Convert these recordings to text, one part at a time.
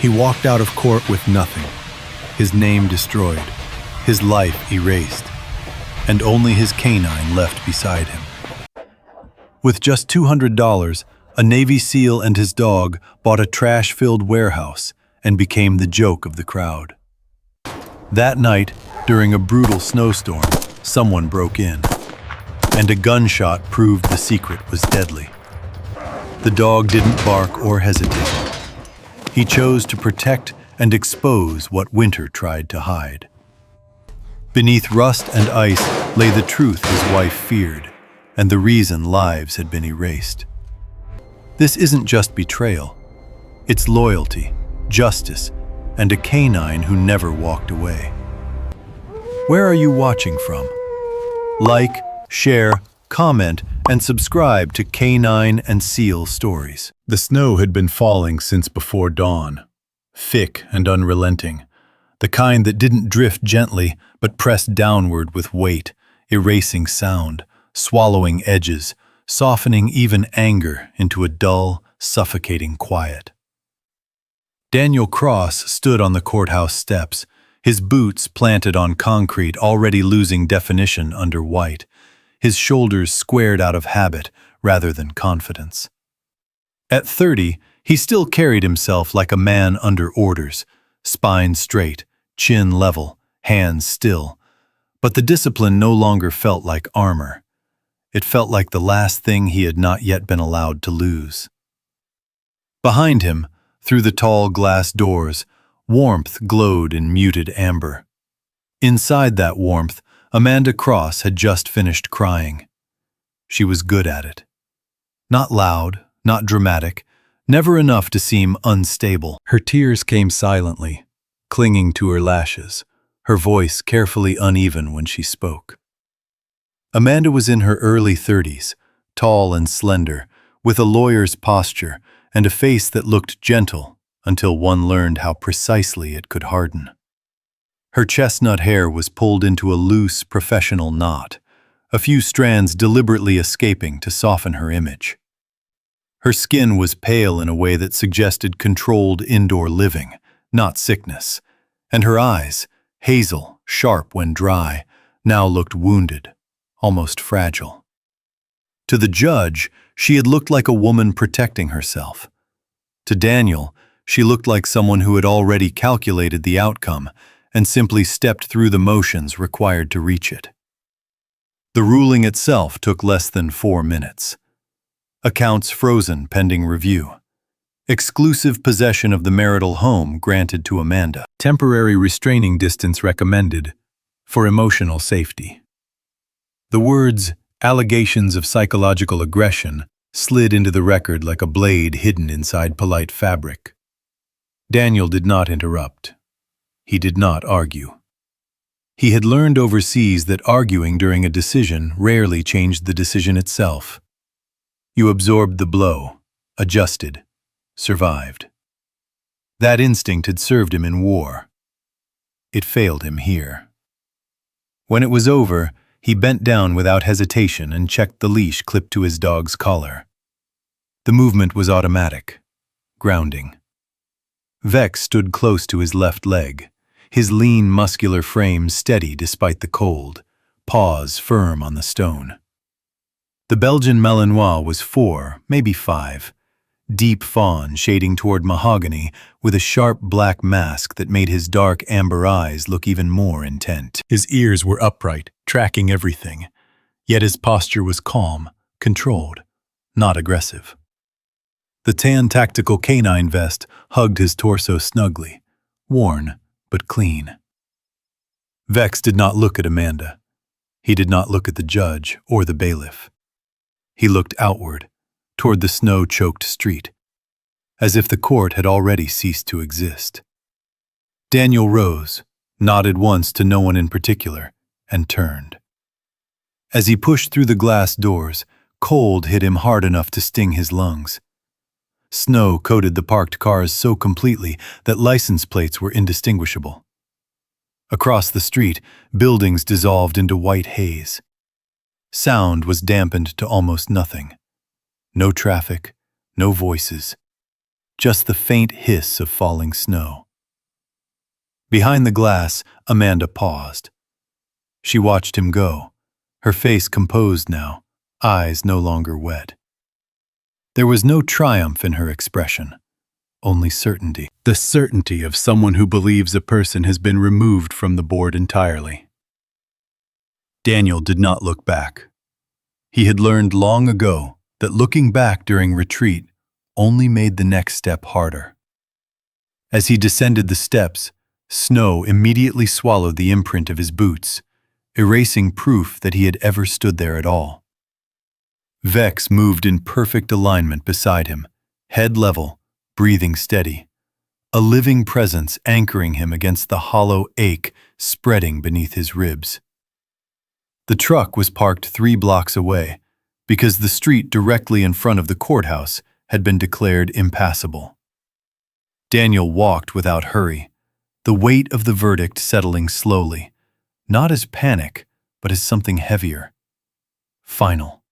He walked out of court with nothing, his name destroyed, his life erased, and only his canine left beside him. With just $200, a Navy SEAL and his dog bought a trash-filled warehouse and became the joke of the crowd. That night, during a brutal snowstorm, someone broke in, and a gunshot proved the secret was deadly. The dog didn't bark or hesitate. He chose to protect and expose what winter tried to hide. Beneath rust and ice lay the truth his wife feared, and the reason lives had been erased. This isn't just betrayal. It's loyalty, justice, and a canine who never walked away. Where are you watching from? Like, share, comment, and subscribe to Canine and Seal Stories. The snow had been falling since before dawn, thick and unrelenting, the kind that didn't drift gently but pressed downward with weight, erasing sound, swallowing edges, softening even anger into a dull, suffocating quiet. Daniel Cross stood on the courthouse steps, his boots planted on concrete already losing definition under white, his shoulders squared out of habit rather than confidence. At 30, he still carried himself like a man under orders, spine straight, chin level, hands still. But the discipline no longer felt like armor. It felt like the last thing he had not yet been allowed to lose. Behind him, through the tall glass doors, warmth glowed in muted amber. Inside that warmth, Amanda Cross had just finished crying. She was good at it. Not loud, not dramatic, never enough to seem unstable. Her tears came silently, clinging to her lashes, her voice carefully uneven when she spoke. Amanda was in her early 30s, tall and slender, with a lawyer's posture and a face that looked gentle until one learned how precisely it could harden. Her chestnut hair was pulled into a loose, professional knot, a few strands deliberately escaping to soften her image. Her skin was pale in a way that suggested controlled indoor living, not sickness, and her eyes, hazel, sharp when dry, now looked wounded, almost fragile. To the judge, she had looked like a woman protecting herself. To Daniel, she looked like someone who had already calculated the outcome and simply stepped through the motions required to reach it. The ruling itself took less than 4 minutes. Accounts frozen pending review. Exclusive possession of the marital home granted to Amanda. Temporary restraining distance recommended for emotional safety. The words, allegations of psychological aggression, slid into the record like a blade hidden inside polite fabric. Daniel did not interrupt. He did not argue. He had learned overseas that arguing during a decision rarely changed the decision itself. You absorbed the blow, adjusted, survived. That instinct had served him in war. It failed him here. When it was over, he bent down without hesitation and checked the leash clipped to his dog's collar. The movement was automatic, grounding. Vex stood close to his left leg, his lean, muscular frame steady despite the cold, paws firm on the stone. The Belgian Malinois was 4, maybe 5, deep fawn shading toward mahogany with a sharp black mask that made his dark amber eyes look even more intent. His ears were upright, tracking everything, yet his posture was calm, controlled, not aggressive. The tan tactical canine vest hugged his torso snugly, worn but clean. Vex did not look at Amanda. He did not look at the judge or the bailiff. He looked outward, toward the snow-choked street, as if the court had already ceased to exist. Daniel rose, nodded once to no one in particular, and turned. As he pushed through the glass doors, cold hit him hard enough to sting his lungs. Snow coated the parked cars so completely that license plates were indistinguishable. Across the street, buildings dissolved into white haze. Sound was dampened to almost nothing. No traffic, no voices. just the faint hiss of falling snow. Behind the glass, Amanda paused. She watched him go, her face composed now, eyes no longer wet. There was no triumph in her expression, only certainty. The certainty of someone who believes a person has been removed from the board entirely. Daniel did not look back. He had learned long ago that looking back during retreat only made the next step harder. As he descended the steps, snow immediately swallowed the imprint of his boots, erasing proof that he had ever stood there at all. Vex moved in perfect alignment beside him, head level, breathing steady, a living presence anchoring him against the hollow ache spreading beneath his ribs. The truck was parked 3 blocks away because the street directly in front of the courthouse had been declared impassable. Daniel walked without hurry, the weight of the verdict settling slowly, not as panic, but as something heavier. Final.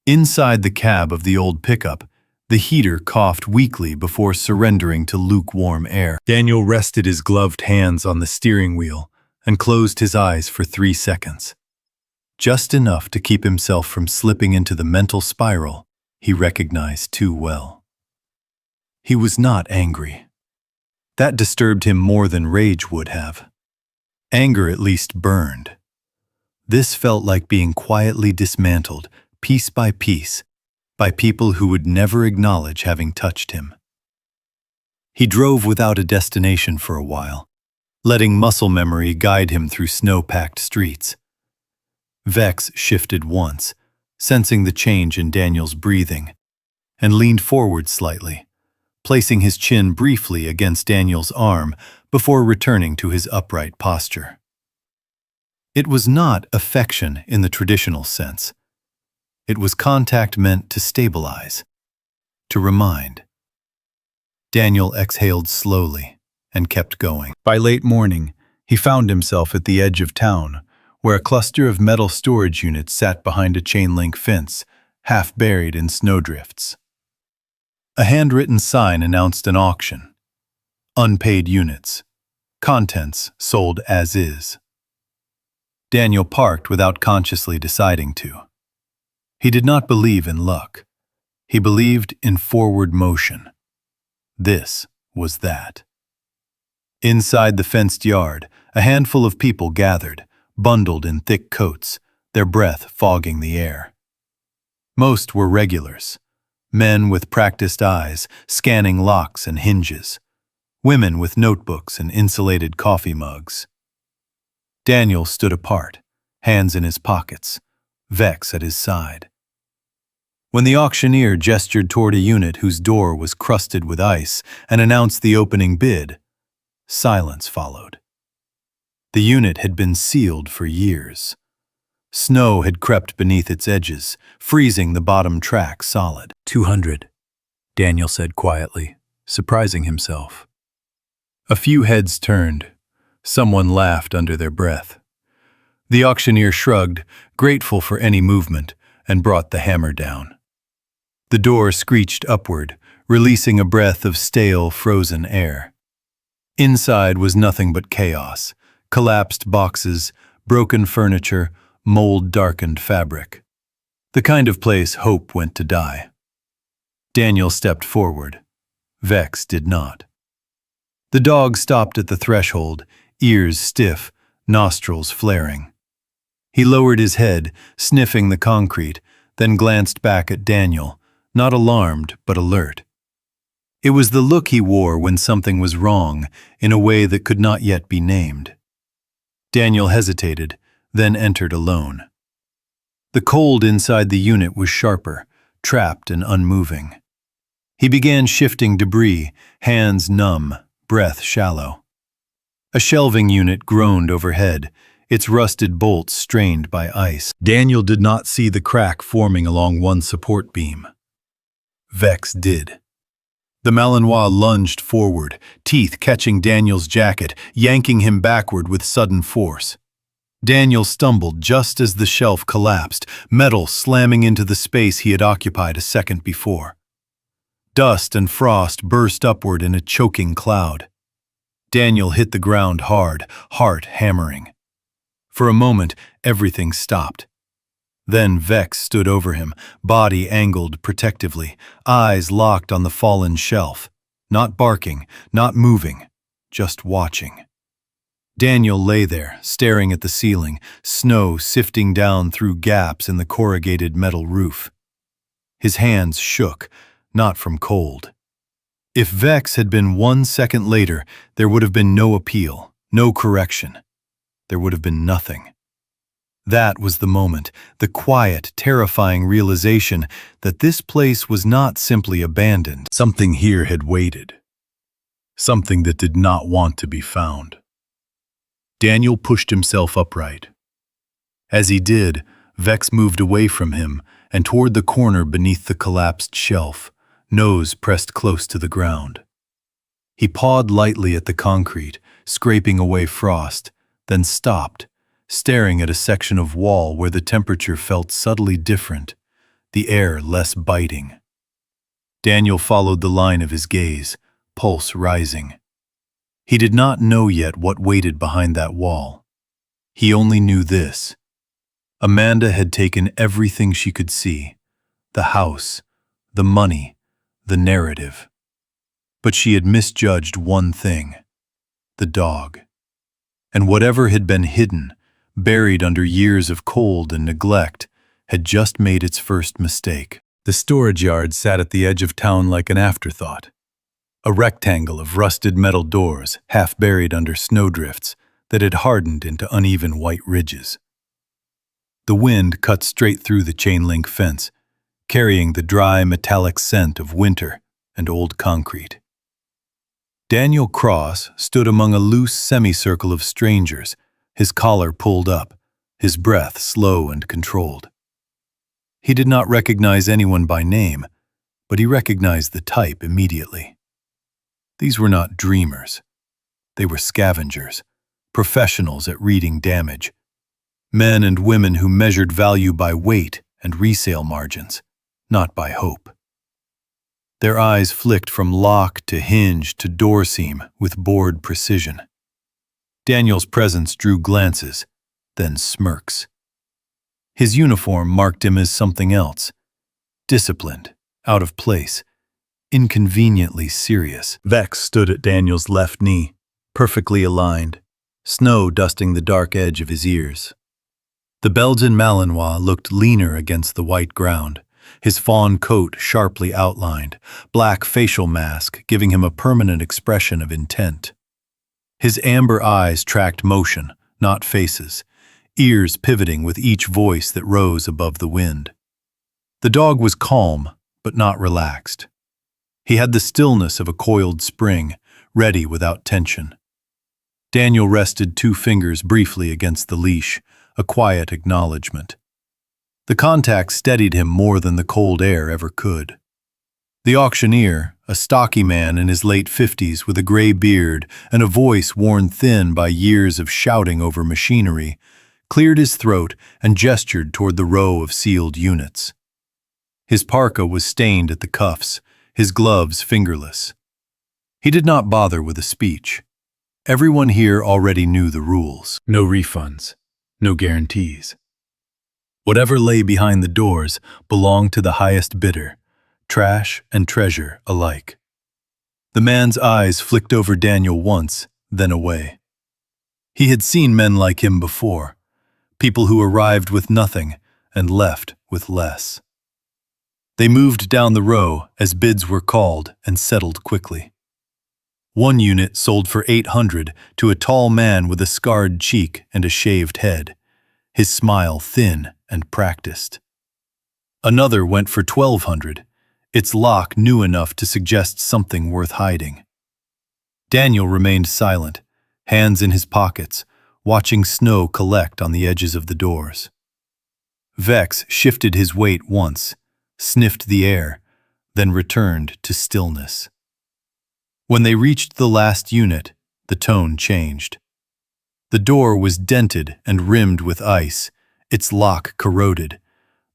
Inside the cab of the old pickup, the heater coughed weakly before surrendering to lukewarm air. Daniel rested his gloved hands on the steering wheel and closed his eyes for 3 seconds. Just enough to keep himself from slipping into the mental spiral he recognized too well. He was not angry. That disturbed him more than rage would have. Anger at least burned. This felt like being quietly dismantled, piece by piece, by people who would never acknowledge having touched him. He drove without a destination for a while, letting muscle memory guide him through snow-packed streets. Vex shifted once, sensing the change in Daniel's breathing, and leaned forward slightly, placing his chin briefly against Daniel's arm before returning to his upright posture. It was not affection in the traditional sense. It was contact meant to stabilize, to remind. Daniel exhaled slowly and kept going. By late morning, he found himself at the edge of town, where a cluster of metal storage units sat behind a chain-link fence, half buried in snowdrifts. A handwritten sign announced an auction. Unpaid units. Contents sold as is. Daniel parked without consciously deciding to. He did not believe in luck. He believed in forward motion. This was that. Inside the fenced yard, a handful of people gathered, bundled in thick coats, their breath fogging the air. Most were regulars, men with practiced eyes scanning locks and hinges, women with notebooks and insulated coffee mugs. Daniel stood apart, hands in his pockets, Vex at his side. When the auctioneer gestured toward a unit whose door was crusted with ice and announced the opening bid, silence followed. The unit had been sealed for years. Snow had crept beneath its edges, freezing the bottom track solid. 200, Daniel said quietly, surprising himself. A few heads turned. Someone laughed under their breath. The auctioneer shrugged, grateful for any movement, and brought the hammer down. The door screeched upward, releasing a breath of stale, frozen air. Inside was nothing but chaos. Collapsed boxes, broken furniture, mold-darkened fabric. The kind of place hope went to die. Daniel stepped forward. Vex did not. The dog stopped at the threshold, ears stiff, nostrils flaring. He lowered his head, sniffing the concrete, then glanced back at Daniel, not alarmed but alert. It was the look he wore when something was wrong in a way that could not yet be named. Daniel hesitated, then entered alone. The cold inside the unit was sharper, trapped and unmoving. He began shifting debris, hands numb, breath shallow. A shelving unit groaned overhead, its rusted bolts strained by ice. Daniel did not see the crack forming along one support beam. Vex did. The Malinois lunged forward, teeth catching Daniel's jacket, yanking him backward with sudden force. Daniel stumbled just as the shelf collapsed, metal slamming into the space he had occupied a second before. Dust and frost burst upward in a choking cloud. Daniel hit the ground hard, heart hammering. For a moment, everything stopped. Then Vex stood over him, body angled protectively, eyes locked on the fallen shelf. Not barking, not moving, just watching. Daniel lay there, staring at the ceiling, snow sifting down through gaps in the corrugated metal roof. His hands shook, not from cold. If Vex had been 1 second later, there would have been no appeal, no correction. There would have been nothing. That was the moment, the quiet, terrifying realization that this place was not simply abandoned. Something here had waited. Something that did not want to be found. Daniel pushed himself upright. As he did, Vex moved away from him and toward the corner beneath the collapsed shelf, nose pressed close to the ground. He pawed lightly at the concrete, scraping away frost, then stopped, staring at a section of wall where the temperature felt subtly different, the air less biting. Daniel followed the line of his gaze, pulse rising. He did not know yet what waited behind that wall. He only knew this. Amanda had taken everything she could see, the house, the money, the narrative. But she had misjudged one thing, the dog. And whatever had been hidden, buried under years of cold and neglect, had just made its first mistake. The storage yard sat at the edge of town like an afterthought. A rectangle of rusted metal doors, half buried under snowdrifts that had hardened into uneven white ridges. The wind cut straight through the chain-link fence, carrying the dry, metallic scent of winter and old concrete. Daniel Cross stood among a loose semicircle of strangers, his collar pulled up, his breath slow and controlled. He did not recognize anyone by name, but he recognized the type immediately. These were not dreamers. They were scavengers, professionals at reading damage. Men and women who measured value by weight and resale margins, not by hope. Their eyes flicked from lock to hinge to door seam with bored precision. Daniel's presence drew glances, then smirks. His uniform marked him as something else, disciplined, out of place, inconveniently serious. Vex stood at Daniel's left knee, perfectly aligned, snow dusting the dark edge of his ears. The Belgian Malinois looked leaner against the white ground, his fawn coat sharply outlined, black facial mask giving him a permanent expression of intent. His amber eyes tracked motion, not faces, ears pivoting with each voice that rose above the wind. The dog was calm, but not relaxed. He had the stillness of a coiled spring, ready without tension. Daniel rested 2 fingers briefly against the leash, a quiet acknowledgement. The contact steadied him more than the cold air ever could. The auctioneer, a stocky man in his late 50s with a gray beard and a voice worn thin by years of shouting over machinery, cleared his throat and gestured toward the row of sealed units. His parka was stained at the cuffs, his gloves fingerless. He did not bother with a speech. Everyone here already knew the rules. No refunds, no guarantees. Whatever lay behind the doors belonged to the highest bidder, trash and treasure alike. The man's eyes flicked over Daniel once, then away. He had seen men like him before, people who arrived with nothing and left with less. They moved down the row as bids were called and settled quickly. One unit sold for $800 to a tall man with a scarred cheek and a shaved head, his smile thin and practiced. Another went for $1,200, its lock new enough to suggest something worth hiding. Daniel remained silent, hands in his pockets, watching snow collect on the edges of the doors. Vex shifted his weight once, sniffed the air, then returned to stillness. When they reached the last unit, the tone changed. The door was dented and rimmed with ice, its lock corroded,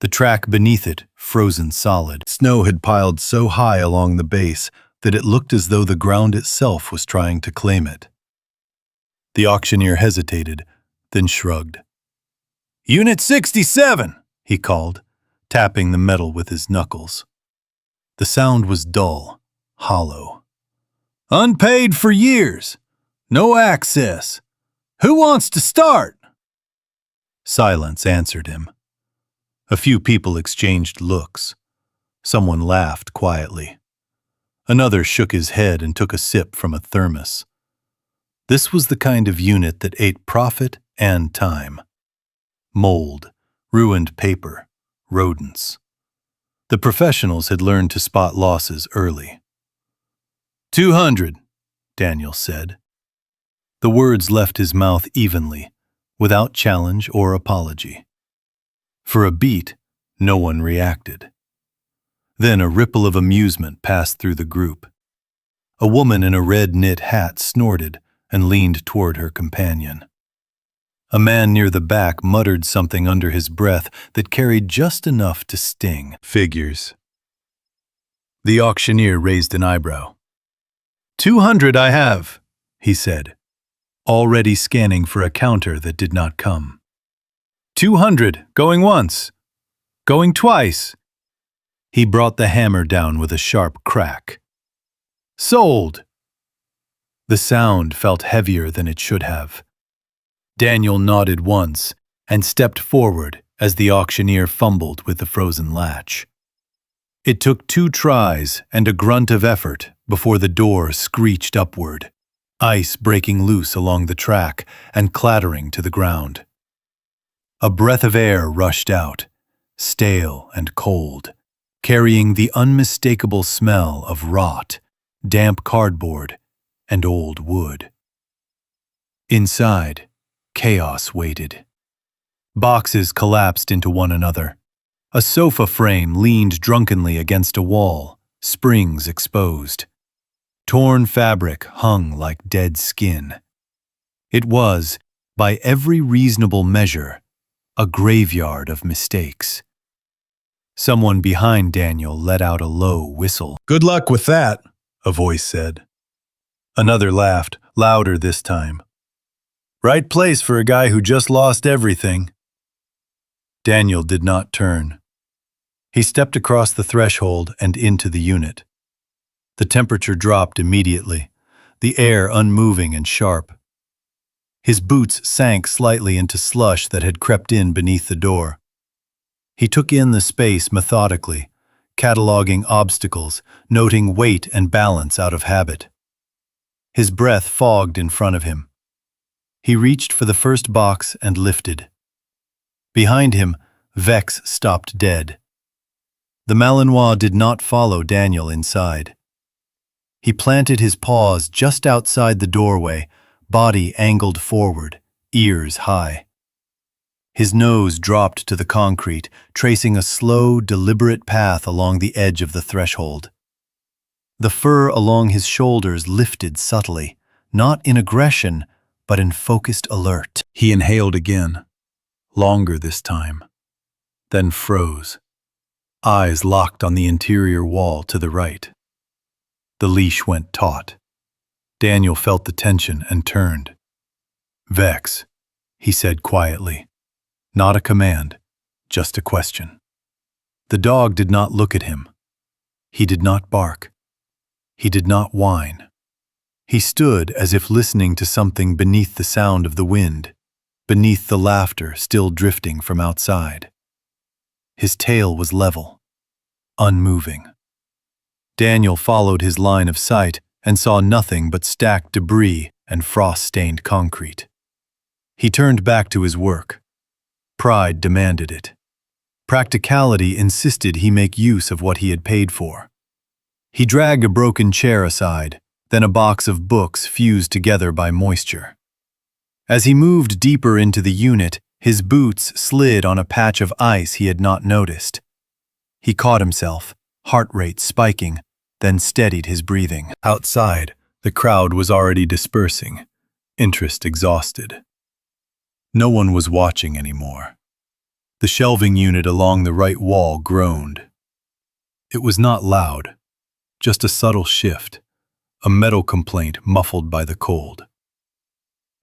the track beneath it frozen solid. Snow had piled so high along the base that it looked as though the ground itself was trying to claim it. The auctioneer hesitated, then shrugged. "Unit 67!" he called, tapping the metal with his knuckles. The sound was dull, hollow. "Unpaid for years. No access. Who wants to start?" Silence answered him. A few people exchanged looks. Someone laughed quietly. Another shook his head and took a sip from a thermos. This was the kind of unit that ate profit and time. Mold, ruined paper, rodents. The professionals had learned to spot losses early. 200, Daniel said. The words left his mouth evenly, without challenge or apology. For a beat, no one reacted. Then a ripple of amusement passed through the group. A woman in a red knit hat snorted and leaned toward her companion. A man near the back muttered something under his breath that carried just enough to sting. Figures. The auctioneer raised an eyebrow. 200 I have, he said, already scanning for a counter that did not come. 200, going once, going twice. He brought the hammer down with a sharp crack. Sold! The sound felt heavier than it should have. Daniel nodded once and stepped forward as the auctioneer fumbled with the frozen latch. It took 2 tries and a grunt of effort before the door screeched upward, ice breaking loose along the track and clattering to the ground. A breath of air rushed out, stale and cold, carrying the unmistakable smell of rot, damp cardboard, and old wood. Inside, chaos waited. Boxes collapsed into one another. A sofa frame leaned drunkenly against a wall, springs exposed. Torn fabric hung like dead skin. It was, by every reasonable measure, a graveyard of mistakes. Someone behind Daniel let out a low whistle. "Good luck with that," a voice said. Another laughed, louder this time. "Right place for a guy who just lost everything." Daniel did not turn. He stepped across the threshold and into the unit. The temperature dropped immediately, the air unmoving and sharp. His boots sank slightly into slush that had crept in beneath the door. He took in the space methodically, cataloging obstacles, noting weight and balance out of habit. His breath fogged in front of him. He reached for the first box and lifted. Behind him, Vex stopped dead. The Malinois did not follow Daniel inside. He planted his paws just outside the doorway, body angled forward, ears high. His nose dropped to the concrete, tracing a slow, deliberate path along the edge of the threshold. The fur along his shoulders lifted subtly, not in aggression, but in focused alert. He inhaled again, longer this time, then froze, eyes locked on the interior wall to the right. The leash went taut. Daniel felt the tension and turned. "Vex," he said quietly. Not a command, just a question. The dog did not look at him. He did not bark. He did not whine. He stood as if listening to something beneath the sound of the wind, beneath the laughter still drifting from outside. His tail was level, unmoving. Daniel followed his line of sight and saw nothing but stacked debris and frost-stained concrete. He turned back to his work. Pride demanded it. Practicality insisted he make use of what he had paid for. He dragged a broken chair aside, then a box of books fused together by moisture. As he moved deeper into the unit, his boots slid on a patch of ice he had not noticed. He caught himself, heart rate spiking, then steadied his breathing. Outside, the crowd was already dispersing, interest exhausted. No one was watching anymore. The shelving unit along the right wall groaned. It was not loud, just a subtle shift, a metal complaint muffled by the cold.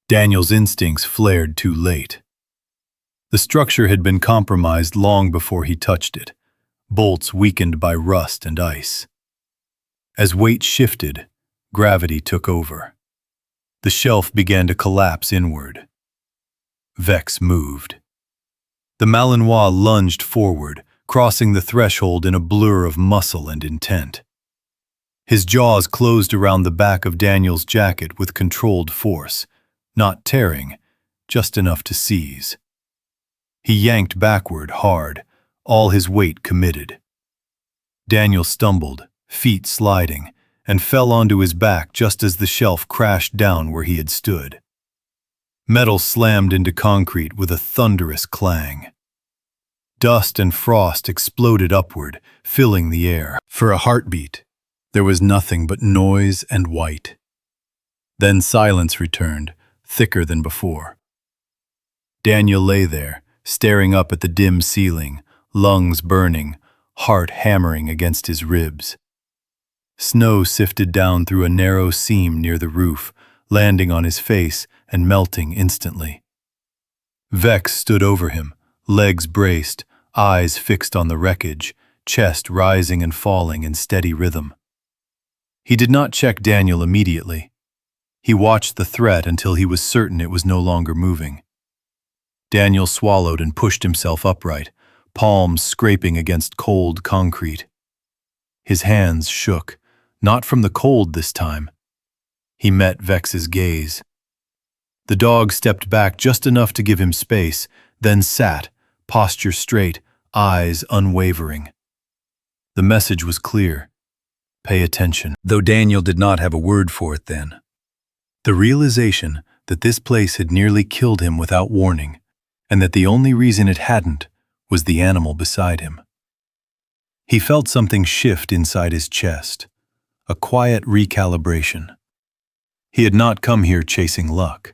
Daniel's instincts flared too late. The structure had been compromised long before he touched it, bolts weakened by rust and ice. As weight shifted, gravity took over. The shelf began to collapse inward. Vex moved. The Malinois lunged forward, crossing the threshold in a blur of muscle and intent. His jaws closed around the back of Daniel's jacket with controlled force, not tearing, just enough to seize. He yanked backward hard, all his weight committed. Daniel stumbled, feet sliding, and fell onto his back just as the shelf crashed down where he had stood. Metal slammed into concrete with a thunderous clang. Dust and frost exploded upward, filling the air. For a heartbeat, there was nothing but noise and white. Then silence returned, thicker than before. Daniel lay there, staring up at the dim ceiling, lungs burning, heart hammering against his ribs. Snow sifted down through a narrow seam near the roof, landing on his face and melting instantly. Vex stood over him, legs braced, eyes fixed on the wreckage, chest rising and falling in steady rhythm. He did not check Daniel immediately. He watched the threat until he was certain it was no longer moving. Daniel swallowed and pushed himself upright, palms scraping against cold concrete. His hands shook, not from the cold this time. He met Vex's gaze. The dog stepped back just enough to give him space, then sat, posture straight, eyes unwavering. The message was clear. Pay attention. Though Daniel did not have a word for it then. The realization that this place had nearly killed him without warning, and that the only reason it hadn't was the animal beside him. He felt something shift inside his chest, a quiet recalibration. He had not come here chasing luck.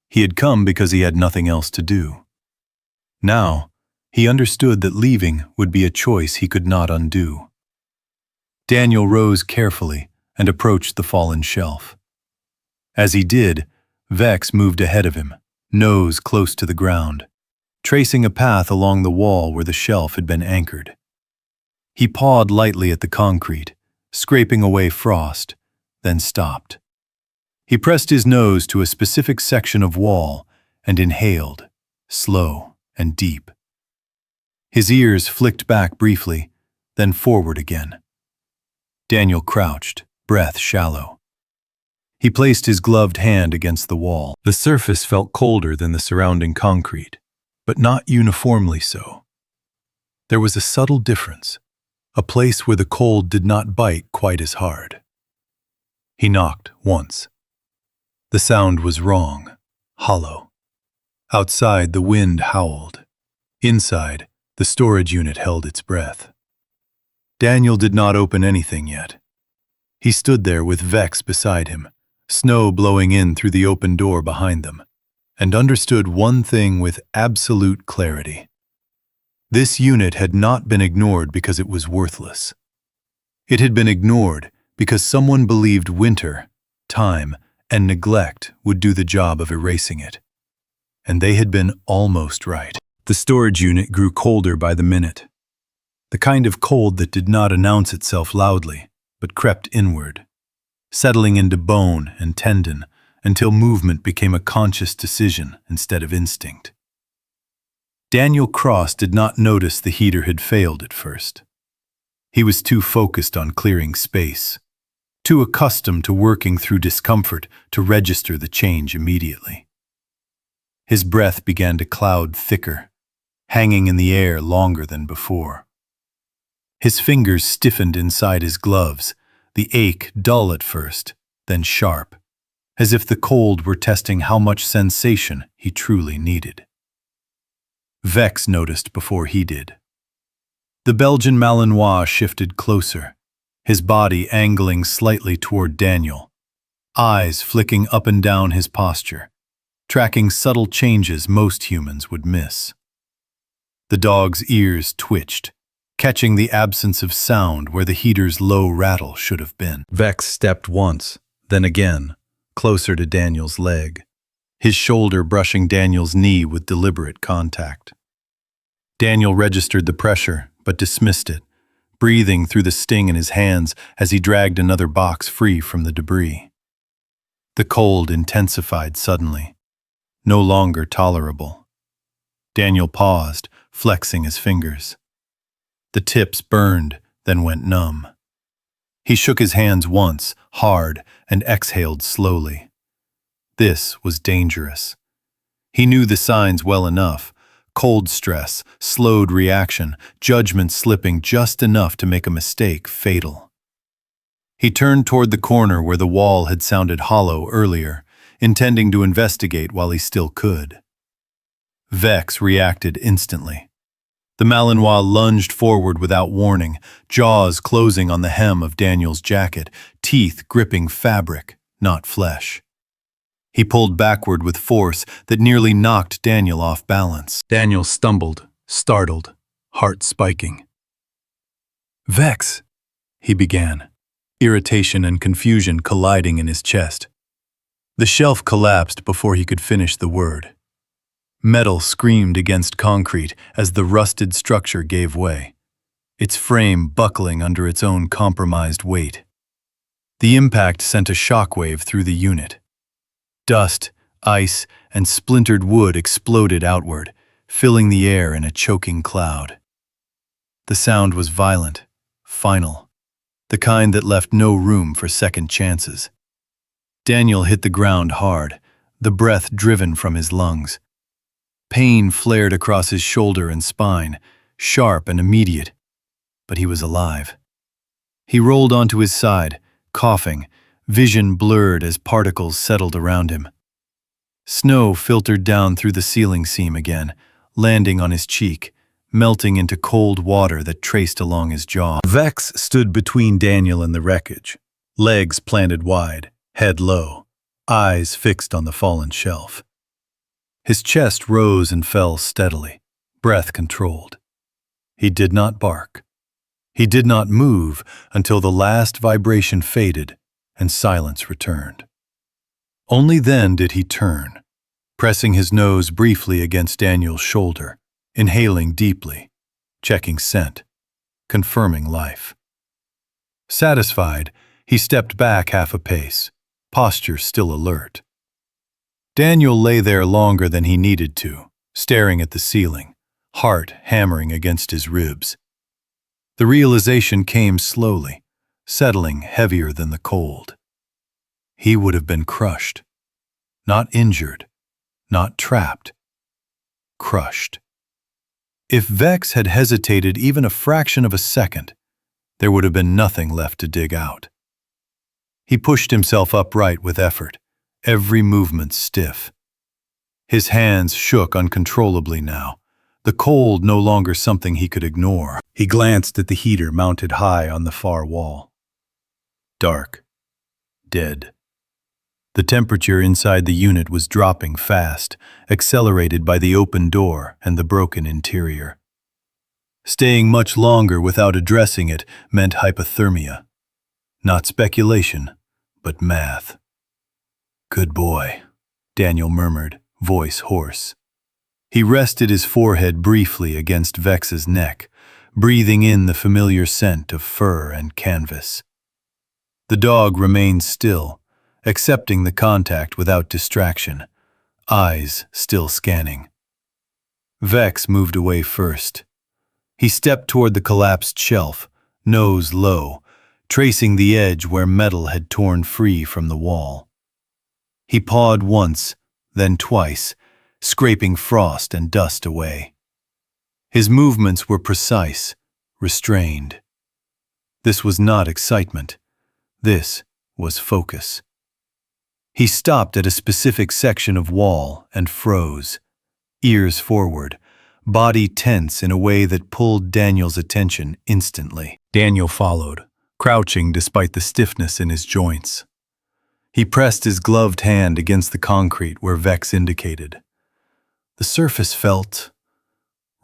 He had come because he had nothing else to do. Now, he understood that leaving would be a choice he could not undo. Daniel rose carefully and approached the fallen shelf. As he did, Vex moved ahead of him, nose close to the ground, tracing a path along the wall where the shelf had been anchored. He pawed lightly at the concrete, scraping away frost, then stopped. He pressed his nose to a specific section of wall and inhaled, slow and deep. His ears flicked back briefly, then forward again. Daniel crouched, breath shallow. He placed his gloved hand against the wall. The surface felt colder than the surrounding concrete, but not uniformly so. There was a subtle difference, a place where the cold did not bite quite as hard. He knocked once. The sound was wrong, hollow. Outside, the wind howled. Inside, the storage unit held its breath. Daniel did not open anything yet. He stood there with Vex beside him, snow blowing in through the open door behind them, and understood one thing with absolute clarity. This unit had not been ignored because it was worthless. It had been ignored because someone believed winter, time, and neglect would do the job of erasing it. And they had been almost right. The storage unit grew colder by the minute. The kind of cold that did not announce itself loudly, but crept inward, settling into bone and tendon until movement became a conscious decision instead of instinct. Daniel Cross did not notice the heater had failed at first. He was too focused on clearing space, too accustomed to working through discomfort to register the change immediately. His breath began to cloud thicker, hanging in the air longer than before. His fingers stiffened inside his gloves, the ache dull at first, then sharp, as if the cold were testing how much sensation he truly needed. Vex noticed before he did. The Belgian Malinois shifted closer, his body angling slightly toward Daniel, eyes flicking up and down his posture, tracking subtle changes most humans would miss. The dog's ears twitched, catching the absence of sound where the heater's low rattle should have been. Vex stepped once, then again, closer to Daniel's leg, his shoulder brushing Daniel's knee with deliberate contact. Daniel registered the pressure, but dismissed it, breathing through the sting in his hands as he dragged another box free from the debris. The cold intensified suddenly, no longer tolerable. Daniel paused, flexing his fingers. The tips burned, then went numb. He shook his hands once, hard, and exhaled slowly. This was dangerous. He knew the signs well enough. Cold stress, slowed reaction, judgment slipping just enough to make a mistake fatal. He turned toward the corner where the wall had sounded hollow earlier, intending to investigate while he still could. Vex reacted instantly. The Malinois lunged forward without warning, jaws closing on the hem of Daniel's jacket, teeth gripping fabric, not flesh. He pulled backward with force that nearly knocked Daniel off balance. Daniel stumbled, startled, heart spiking. "Vex," he began, irritation and confusion colliding in his chest. The shelf collapsed before he could finish the word. Metal screamed against concrete as the rusted structure gave way, its frame buckling under its own compromised weight. The impact sent a shockwave through the unit. Dust, ice, and splintered wood exploded outward, filling the air in a choking cloud. The sound was violent, final, the kind that left no room for second chances. Daniel hit the ground hard, the breath driven from his lungs. Pain flared across his shoulder and spine, sharp and immediate, but he was alive. He rolled onto his side, coughing, vision blurred as particles settled around him. Snow filtered down through the ceiling seam again, landing on his cheek, melting into cold water that traced along his jaw. Vex stood between Daniel and the wreckage, legs planted wide, head low, eyes fixed on the fallen shelf. His chest rose and fell steadily, breath controlled. He did not bark. He did not move until the last vibration faded and silence returned. Only then did he turn, pressing his nose briefly against Daniel's shoulder, inhaling deeply, checking scent, confirming life. Satisfied, he stepped back half a pace, posture still alert. Daniel lay there longer than he needed to, staring at the ceiling, heart hammering against his ribs. The realization came slowly, settling heavier than the cold. He would have been crushed. Not injured, not trapped. Crushed. If Vex had hesitated even a fraction of a second, there would have been nothing left to dig out. He pushed himself upright with effort, every movement stiff. His hands shook uncontrollably now, the cold no longer something he could ignore. He glanced at the heater mounted high on the far wall. Dark. Dead. The temperature inside the unit was dropping fast, accelerated by the open door and the broken interior. Staying much longer without addressing it meant hypothermia. Not speculation, but math. "Good boy," Daniel murmured, voice hoarse. He rested his forehead briefly against Vex's neck, breathing in the familiar scent of fur and canvas. The dog remained still, accepting the contact without distraction, eyes still scanning. Vex moved away first. He stepped toward the collapsed shelf, nose low, tracing the edge where metal had torn free from the wall. He pawed once, then twice, scraping frost and dust away. His movements were precise, restrained. This was not excitement. This was focus. He stopped at a specific section of wall and froze, ears forward, body tense in a way that pulled Daniel's attention instantly. Daniel followed, crouching despite the stiffness in his joints. He pressed his gloved hand against the concrete where Vex indicated. The surface felt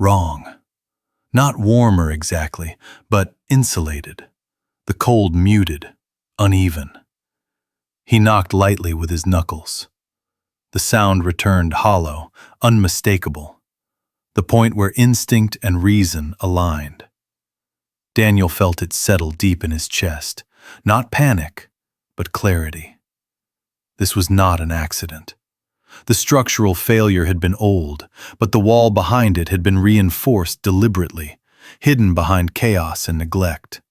Wrong. Not warmer exactly, but insulated. The cold muted, uneven. He knocked lightly with his knuckles. The sound returned hollow, unmistakable, the point where instinct and reason aligned. Daniel felt it settle deep in his chest, not panic, but clarity. This was not an accident. The structural failure had been old, but the wall behind it had been reinforced deliberately, hidden behind chaos and neglect.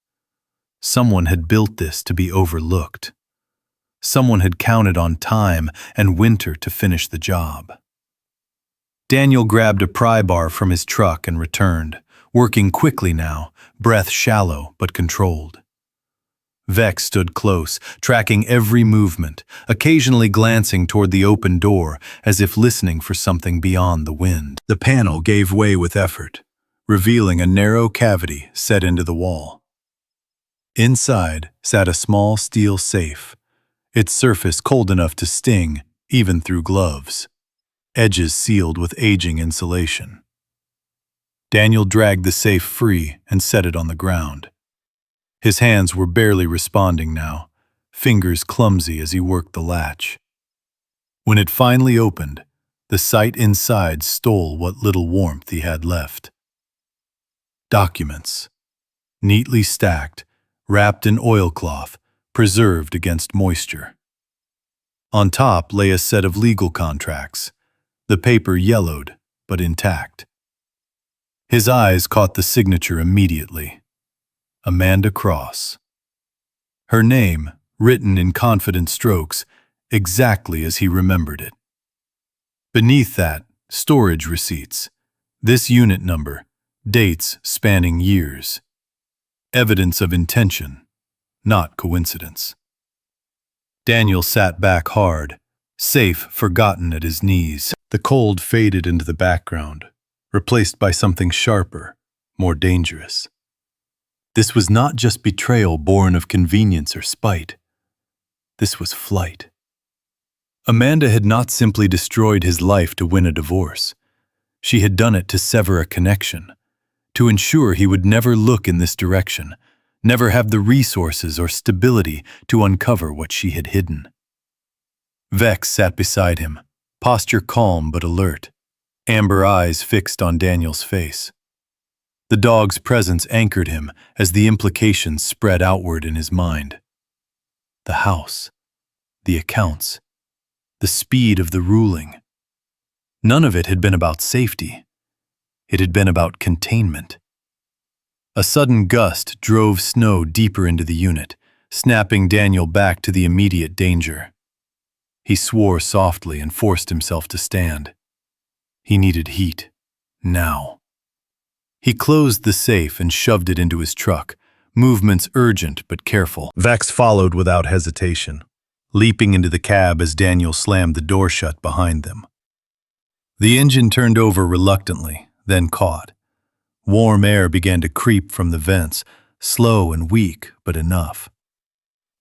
Someone had built this to be overlooked. Someone had counted on time and winter to finish the job. Daniel grabbed a pry bar from his truck and returned, working quickly now, breath shallow but controlled. Vex stood close, tracking every movement, occasionally glancing toward the open door as if listening for something beyond the wind. The panel gave way with effort, revealing a narrow cavity set into the wall. Inside sat a small steel safe, its surface cold enough to sting even through gloves, edges sealed with aging insulation. Daniel dragged the safe free and set it on the ground. His hands were barely responding now, fingers clumsy as he worked the latch. When it finally opened, the sight inside stole what little warmth he had left. Documents, neatly stacked, wrapped in oilcloth, preserved against moisture. On top lay a set of legal contracts, the paper yellowed but intact. His eyes caught the signature immediately. Amanda Cross. Her name, written in confident strokes, exactly as he remembered it. Beneath that, storage receipts, this unit number, dates spanning years. Evidence of intention, not coincidence. Daniel sat back hard, safe forgotten at his knees. The cold faded into the background, replaced by something sharper, more dangerous. This was not just betrayal born of convenience or spite. This was flight. Amanda had not simply destroyed his life to win a divorce. She had done it to sever a connection, to ensure he would never look in this direction, never have the resources or stability to uncover what she had hidden. Vex sat beside him, posture calm but alert, amber eyes fixed on Daniel's face. The dog's presence anchored him as the implications spread outward in his mind. The house, the accounts, the speed of the ruling. None of it had been about safety. It had been about containment. A sudden gust drove snow deeper into the unit, snapping Daniel back to the immediate danger. He swore softly and forced himself to stand. He needed heat, now. He closed the safe and shoved it into his truck, movements urgent but careful. Vex followed without hesitation, leaping into the cab as Daniel slammed the door shut behind them. The engine turned over reluctantly, then caught. Warm air began to creep from the vents, slow and weak, but enough.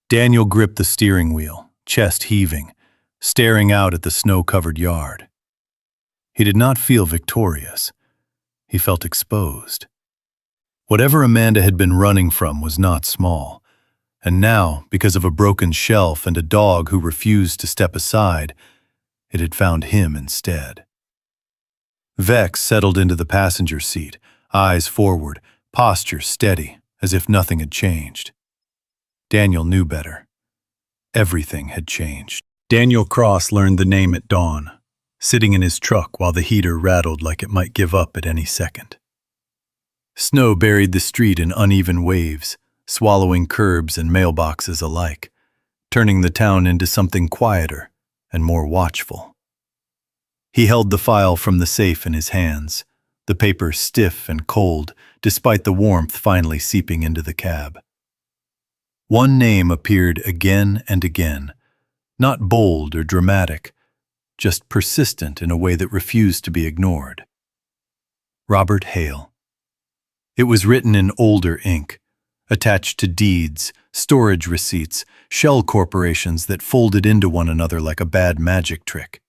Daniel gripped the steering wheel, chest heaving, staring out at the snow-covered yard. He did not feel victorious. He felt exposed. Whatever Amanda had been running from was not small, and now, because of a broken shelf and a dog who refused to step aside, it had found him instead. Vex settled into the passenger seat, eyes forward, posture steady, as if nothing had changed. Daniel knew better. Everything had changed. Daniel Cross learned the name at dawn, sitting in his truck while the heater rattled like it might give up at any second. Snow buried the street in uneven waves, swallowing curbs and mailboxes alike, turning the town into something quieter and more watchful. He held the file from the safe in his hands, the paper stiff and cold despite the warmth finally seeping into the cab. One name appeared again and again, not bold or dramatic, just persistent in a way that refused to be ignored. Robert Hale. It was written in older ink, attached to deeds, storage receipts, shell corporations that folded into one another like a bad magic trick.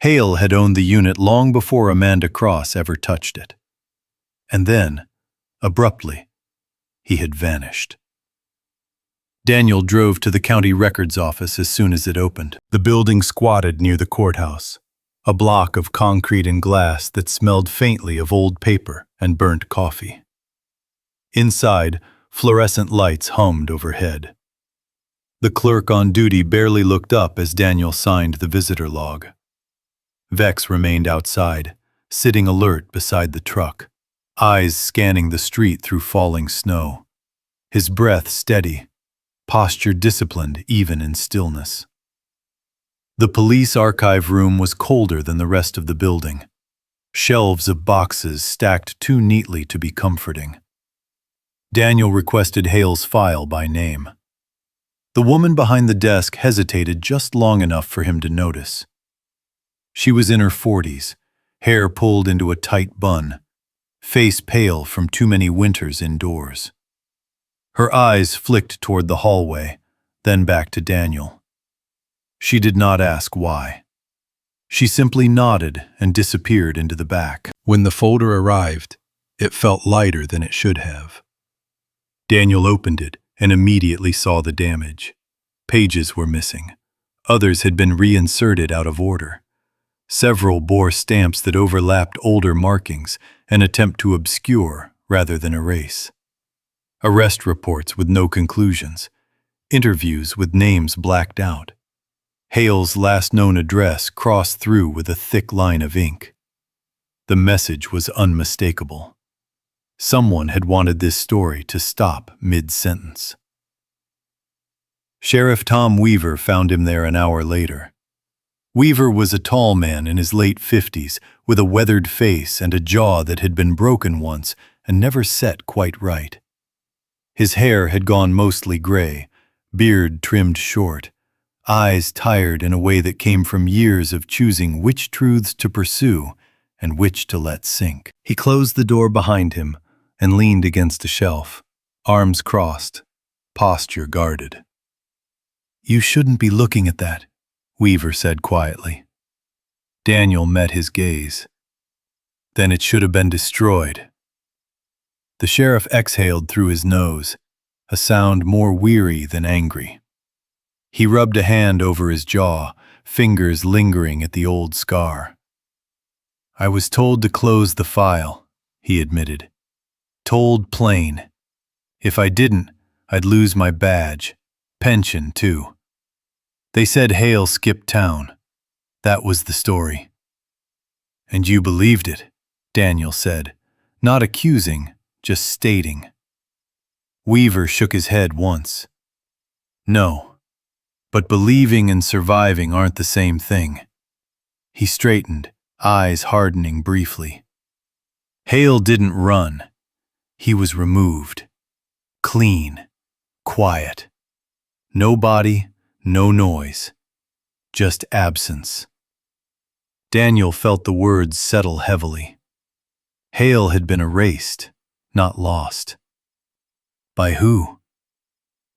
Hale had owned the unit long before Amanda Cross ever touched it. And then, abruptly, he had vanished. Daniel drove to the county records office as soon as it opened. The building squatted near the courthouse, a block of concrete and glass that smelled faintly of old paper and burnt coffee. Inside, fluorescent lights hummed overhead. The clerk on duty barely looked up as Daniel signed the visitor log. Vex remained outside, sitting alert beside the truck, eyes scanning the street through falling snow, his breath steady, posture disciplined even in stillness. The police archive room was colder than the rest of the building, shelves of boxes stacked too neatly to be comforting. Daniel requested Hale's file by name. The woman behind the desk hesitated just long enough for him to notice. She was in her 40s, hair pulled into a tight bun, face pale from too many winters indoors. Her eyes flicked toward the hallway, then back to Daniel. She did not ask why. She simply nodded and disappeared into the back. When the folder arrived, it felt lighter than it should have. Daniel opened it and immediately saw the damage. Pages were missing. Others had been reinserted out of order. Several bore stamps that overlapped older markings, an attempt to obscure rather than erase. Arrest reports with no conclusions. Interviews with names blacked out. Hale's last known address crossed through with a thick line of ink. The message was unmistakable. Someone had wanted this story to stop mid-sentence. Sheriff Tom Weaver found him there an hour later. Weaver was a tall man in his late 50s with a weathered face and a jaw that had been broken once and never set quite right. His hair had gone mostly gray, beard trimmed short, eyes tired in a way that came from years of choosing which truths to pursue and which to let sink. He closed the door behind him and leaned against a shelf, arms crossed, posture guarded. "You shouldn't be looking at that," Weaver said quietly. Daniel met his gaze. "Then it should have been destroyed." The sheriff exhaled through his nose, a sound more weary than angry. He rubbed a hand over his jaw, fingers lingering at the old scar. "I was told to close the file," he admitted. "Told plain. If I didn't, I'd lose my badge, pension too. They said Hale skipped town. That was the story." "And you believed it," Daniel said, not accusing, just stating. Weaver shook his head once. "No, but believing and surviving aren't the same thing." He straightened, eyes hardening briefly. "Hale didn't run. He was removed. Clean. Quiet. No body, no noise. Just absence." Daniel felt the words settle heavily. Hale had been erased, not lost. By who?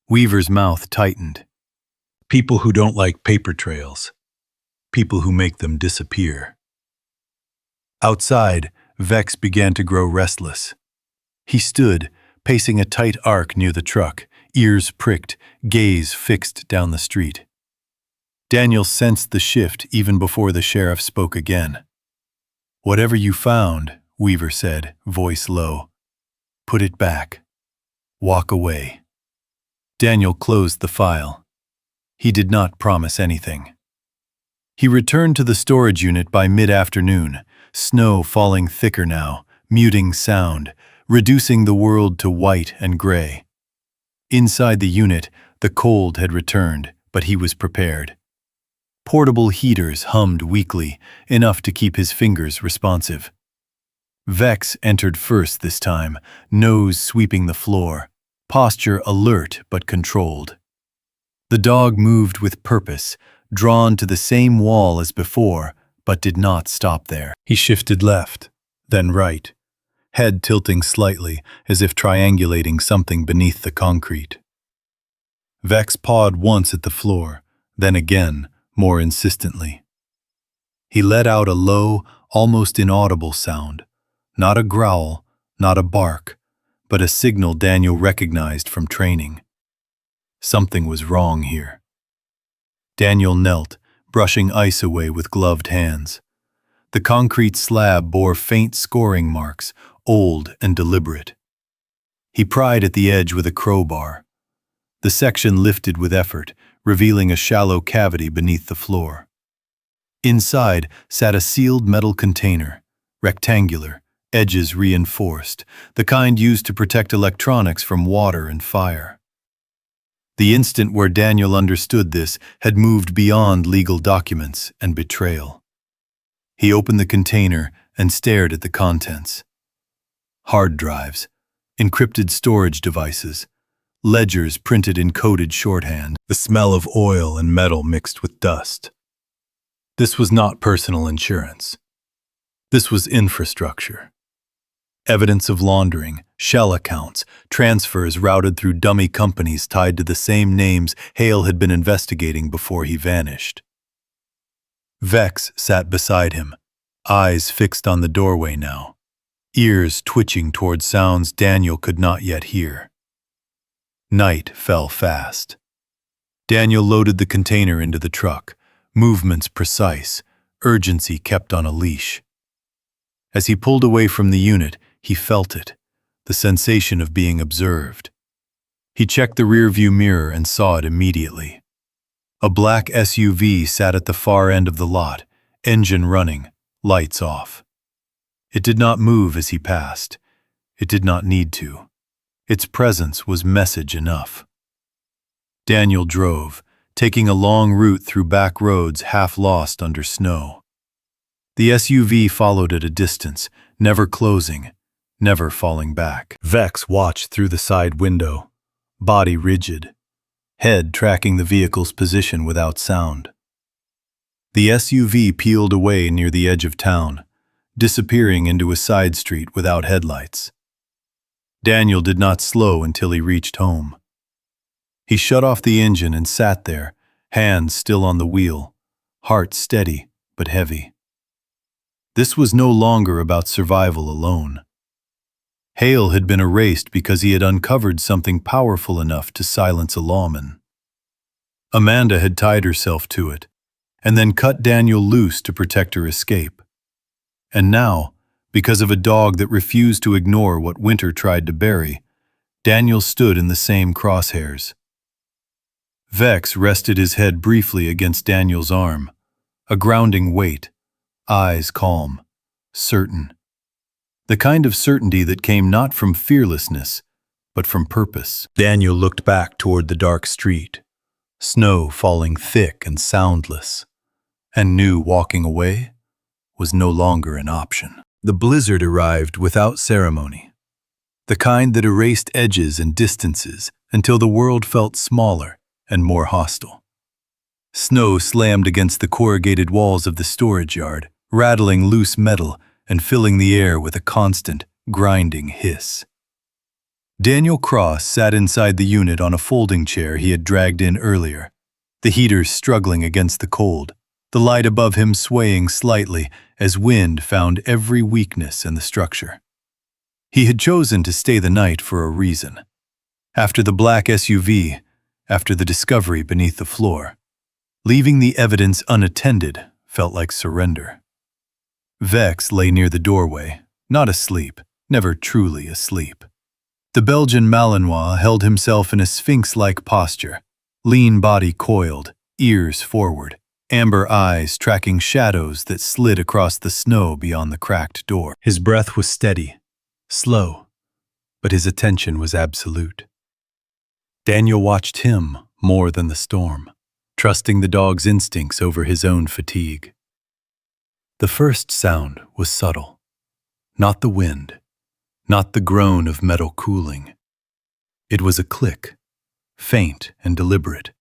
Weaver's mouth tightened. People who don't like paper trails. People who make them disappear. Outside, Vex began to grow restless. He stood, pacing a tight arc near the truck, ears pricked, gaze fixed down the street. Daniel sensed the shift even before the sheriff spoke again. "Whatever you found," Weaver said, voice low, "put it back. Walk away." Daniel closed the file. He did not promise anything. He returned to the storage unit by mid-afternoon, snow falling thicker now, muting sound, reducing the world to white and gray. Inside the unit, the cold had returned, but he was prepared. Portable heaters hummed weakly, enough to keep his fingers responsive. Vex entered first this time, nose sweeping the floor, posture alert but controlled. The dog moved with purpose, drawn to the same wall as before, but did not stop there. He shifted left, then right, head tilting slightly as if triangulating something beneath the concrete. Vex pawed once at the floor, then again, more insistently. He let out a low, almost inaudible sound. Not a growl, not a bark, but a signal Daniel recognized from training. Something was wrong here. Daniel knelt, brushing ice away with gloved hands. The concrete slab bore faint scoring marks, old and deliberate. He pried at the edge with a crowbar. The section lifted with effort, revealing a shallow cavity beneath the floor. Inside sat a sealed metal container, rectangular, edges reinforced, the kind used to protect electronics from water and fire. The instant where Daniel understood this had moved beyond legal documents and betrayal. He opened the container and stared at the contents. Hard drives, encrypted storage devices, ledgers printed in coded shorthand, the smell of oil and metal mixed with dust. This was not personal insurance. This was infrastructure. Evidence of laundering, shell accounts, transfers routed through dummy companies tied to the same names Hale had been investigating before he vanished. Vex sat beside him, eyes fixed on the doorway now, ears twitching toward sounds Daniel could not yet hear. Night fell fast. Daniel loaded the container into the truck, movements precise, urgency kept on a leash. As he pulled away from the unit, he felt it, the sensation of being observed. He checked the rearview mirror and saw it immediately. A black SUV sat at the far end of the lot, engine running, lights off. It did not move as he passed. It did not need to. Its presence was message enough. Daniel drove, taking a long route through back roads half lost under snow. The SUV followed at a distance, never closing, never falling back. Vex watched through the side window, body rigid, head tracking the vehicle's position without sound. The SUV peeled away near the edge of town, disappearing into a side street without headlights. Daniel did not slow until he reached home. He shut off the engine and sat there, hands still on the wheel, heart steady but heavy. This was no longer about survival alone. Hale had been erased because he had uncovered something powerful enough to silence a lawman. Amanda had tied herself to it, and then cut Daniel loose to protect her escape. And now, because of a dog that refused to ignore what Winter tried to bury, Daniel stood in the same crosshairs. Vex rested his head briefly against Daniel's arm, a grounding weight, eyes calm, certain. The kind of certainty that came not from fearlessness, but from purpose. Daniel looked back toward the dark street, snow falling thick and soundless, and knew walking away was no longer an option. The blizzard arrived without ceremony, the kind that erased edges and distances until the world felt smaller and more hostile. Snow slammed against the corrugated walls of the storage yard, rattling loose metal and filling the air with a constant, grinding hiss. Daniel Cross sat inside the unit on a folding chair he had dragged in earlier, the heaters struggling against the cold, the light above him swaying slightly as wind found every weakness in the structure. He had chosen to stay the night for a reason. After the black SUV, after the discovery beneath the floor, leaving the evidence unattended felt like surrender. Vex lay near the doorway, not asleep, never truly asleep. The Belgian Malinois held himself in a sphinx-like posture, lean body coiled, ears forward, amber eyes tracking shadows that slid across the snow beyond the cracked door. His breath was steady, slow, but his attention was absolute. Daniel watched him more than the storm, trusting the dog's instincts over his own fatigue. The first sound was subtle, not the wind, not the groan of metal cooling. It was a click, faint and deliberate,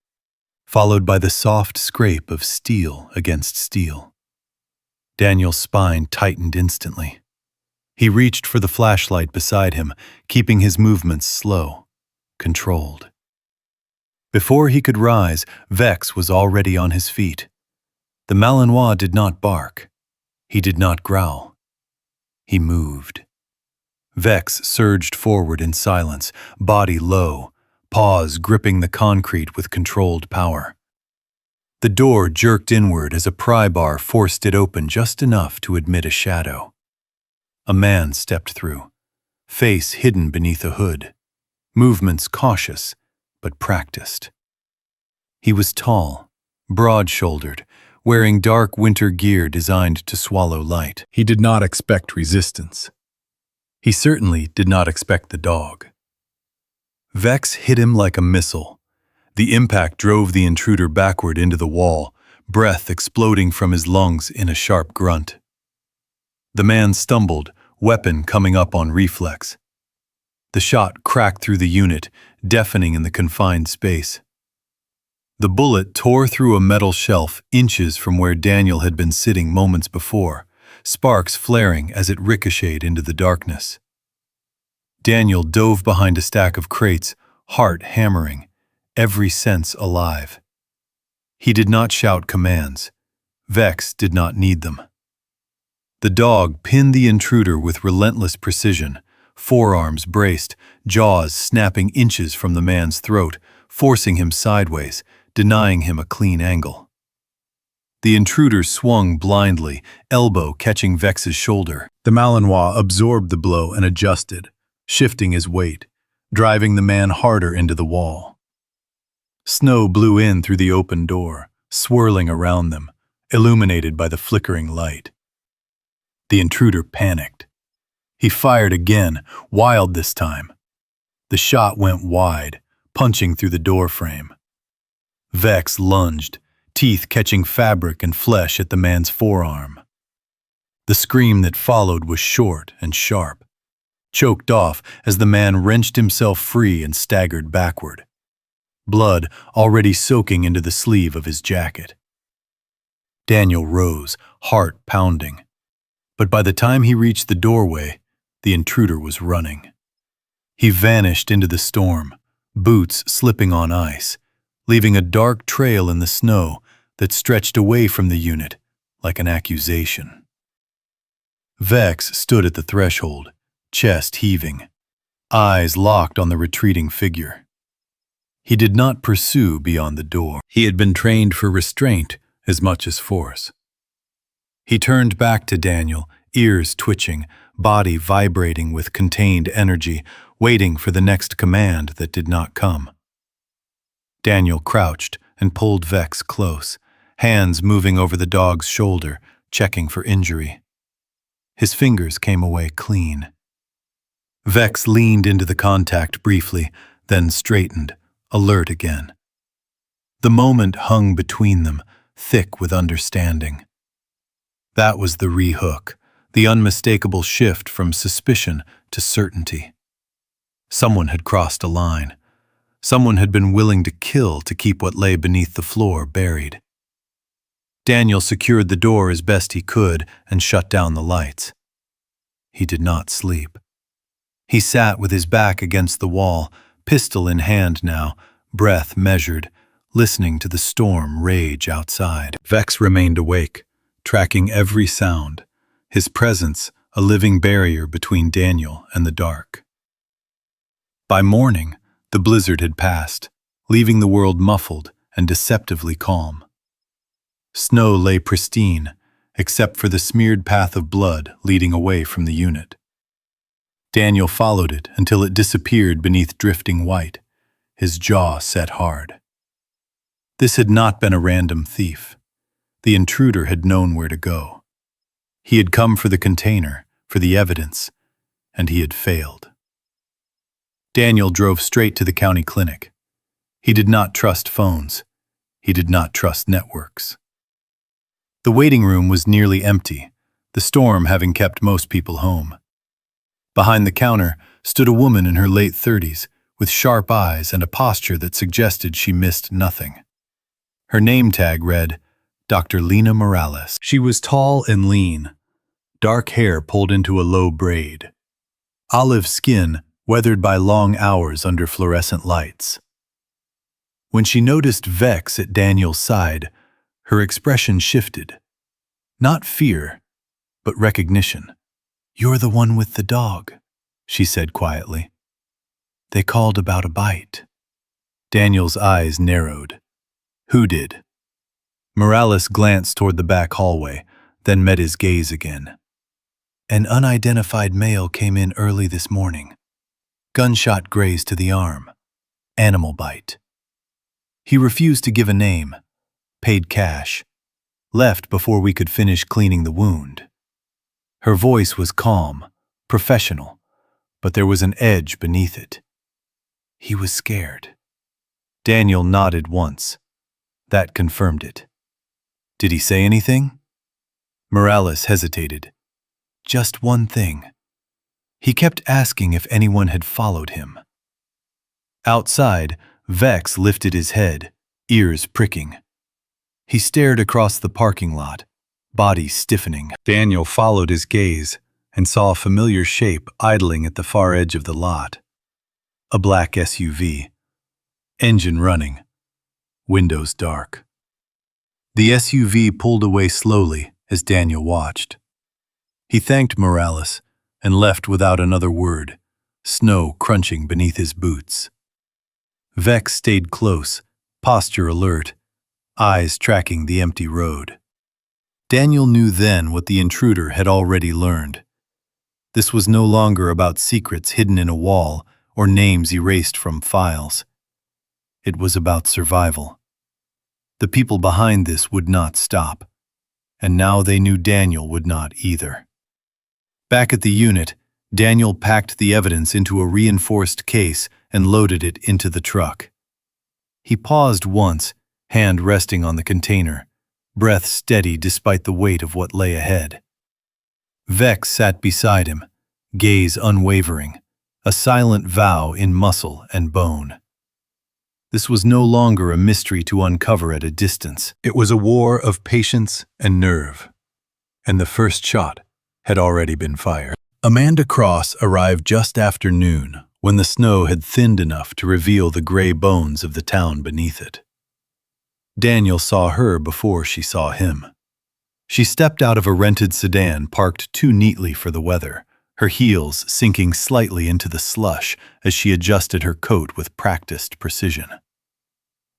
followed by the soft scrape of steel against steel. Daniel's spine tightened instantly. He reached for the flashlight beside him, keeping his movements slow, controlled. Before he could rise, Vex was already on his feet. The Malinois did not bark. He did not growl. He moved. Vex surged forward in silence, body low, paws gripping the concrete with controlled power. The door jerked inward as a pry bar forced it open just enough to admit a shadow. A man stepped through, face hidden beneath a hood, movements cautious but practiced. He was tall, broad-shouldered, wearing dark winter gear designed to swallow light. He did not expect resistance. He certainly did not expect the dog. Vex hit him like a missile. The impact drove the intruder backward into the wall, breath exploding from his lungs in a sharp grunt. The man stumbled, weapon coming up on reflex. The shot cracked through the unit, deafening in the confined space. The bullet tore through a metal shelf inches from where Daniel had been sitting moments before, sparks flaring as it ricocheted into the darkness. Daniel dove behind a stack of crates, heart hammering, every sense alive. He did not shout commands. Vex did not need them. The dog pinned the intruder with relentless precision, forearms braced, jaws snapping inches from the man's throat, forcing him sideways, denying him a clean angle. The intruder swung blindly, elbow catching Vex's shoulder. The Malinois absorbed the blow and adjusted, shifting his weight, driving the man harder into the wall. Snow blew in through the open door, swirling around them, illuminated by the flickering light. The intruder panicked. He fired again, wild this time. The shot went wide, punching through the door frame. Vex lunged, teeth catching fabric and flesh at the man's forearm. The scream that followed was short and sharp, choked off as the man wrenched himself free and staggered backward, blood already soaking into the sleeve of his jacket. Daniel rose, heart pounding, but by the time he reached the doorway, the intruder was running. He vanished into the storm, boots slipping on ice, leaving a dark trail in the snow that stretched away from the unit like an accusation. Vex stood at the threshold, chest heaving, eyes locked on the retreating figure. He did not pursue beyond the door. He had been trained for restraint as much as force. He turned back to Daniel, ears twitching, body vibrating with contained energy, waiting for the next command that did not come. Daniel crouched and pulled Vex close, hands moving over the dog's shoulder, checking for injury. His fingers came away clean. Vex leaned into the contact briefly, then straightened, alert again. The moment hung between them, thick with understanding. That was the re-hook, the unmistakable shift from suspicion to certainty. Someone had crossed a line. Someone had been willing to kill to keep what lay beneath the floor buried. Daniel secured the door as best he could and shut down the lights. He did not sleep. He sat with his back against the wall, pistol in hand now, breath measured, listening to the storm rage outside. Vex remained awake, tracking every sound, his presence a living barrier between Daniel and the dark. By morning, the blizzard had passed, leaving the world muffled and deceptively calm. Snow lay pristine, except for the smeared path of blood leading away from the unit. Daniel followed it until it disappeared beneath drifting white, his jaw set hard. This had not been a random thief. The intruder had known where to go. He had come for the container, for the evidence, and he had failed. Daniel drove straight to the county clinic. He did not trust phones. He did not trust networks. The waiting room was nearly empty, the storm having kept most people home. Behind the counter stood a woman in her late 30s, with sharp eyes and a posture that suggested she missed nothing. Her name tag read, Dr. Lena Morales. She was tall and lean, dark hair pulled into a low braid, olive skin weathered by long hours under fluorescent lights. When she noticed Vex at Daniel's side, Her expression shifted. Not fear, but recognition. "You're the one with the dog," she said quietly. "They called about a bite." Daniel's eyes narrowed. "Who did?" Morales glanced toward the back hallway, then met his gaze again. "An unidentified male came in early this morning. Gunshot grazed to the arm. Animal bite. He refused to give a name, paid cash, left before we could finish cleaning the wound." Her voice was calm, professional, but there was an edge beneath it. "He was scared." Daniel nodded once. That confirmed it. "Did he say anything?" Morales hesitated. "Just one thing. He kept asking if anyone had followed him." Outside, Vex lifted his head, ears pricking. He stared across the parking lot, body stiffening. Daniel followed his gaze and saw a familiar shape idling at the far edge of the lot. A black SUV. Engine running. Windows dark. The SUV pulled away slowly as Daniel watched. He thanked Morales and left without another word, snow crunching beneath his boots. Vex stayed close, posture alert, eyes tracking the empty road. Daniel knew then what the intruder had already learned. This was no longer about secrets hidden in a wall or names erased from files. It was about survival. The people behind this would not stop, and now they knew Daniel would not either. Back at the unit, Daniel packed the evidence into a reinforced case and loaded it into the truck. He paused once, hand resting on the container, breath steady despite the weight of what lay ahead. Vex sat beside him, gaze unwavering, a silent vow in muscle and bone. This was no longer a mystery to uncover at a distance. It was a war of patience and nerve. And the first shot had already been fired. Amanda Cross arrived just after noon, when the snow had thinned enough to reveal the gray bones of the town beneath it. Daniel saw her before she saw him. She stepped out of a rented sedan parked too neatly for the weather, her heels sinking slightly into the slush as she adjusted her coat with practiced precision.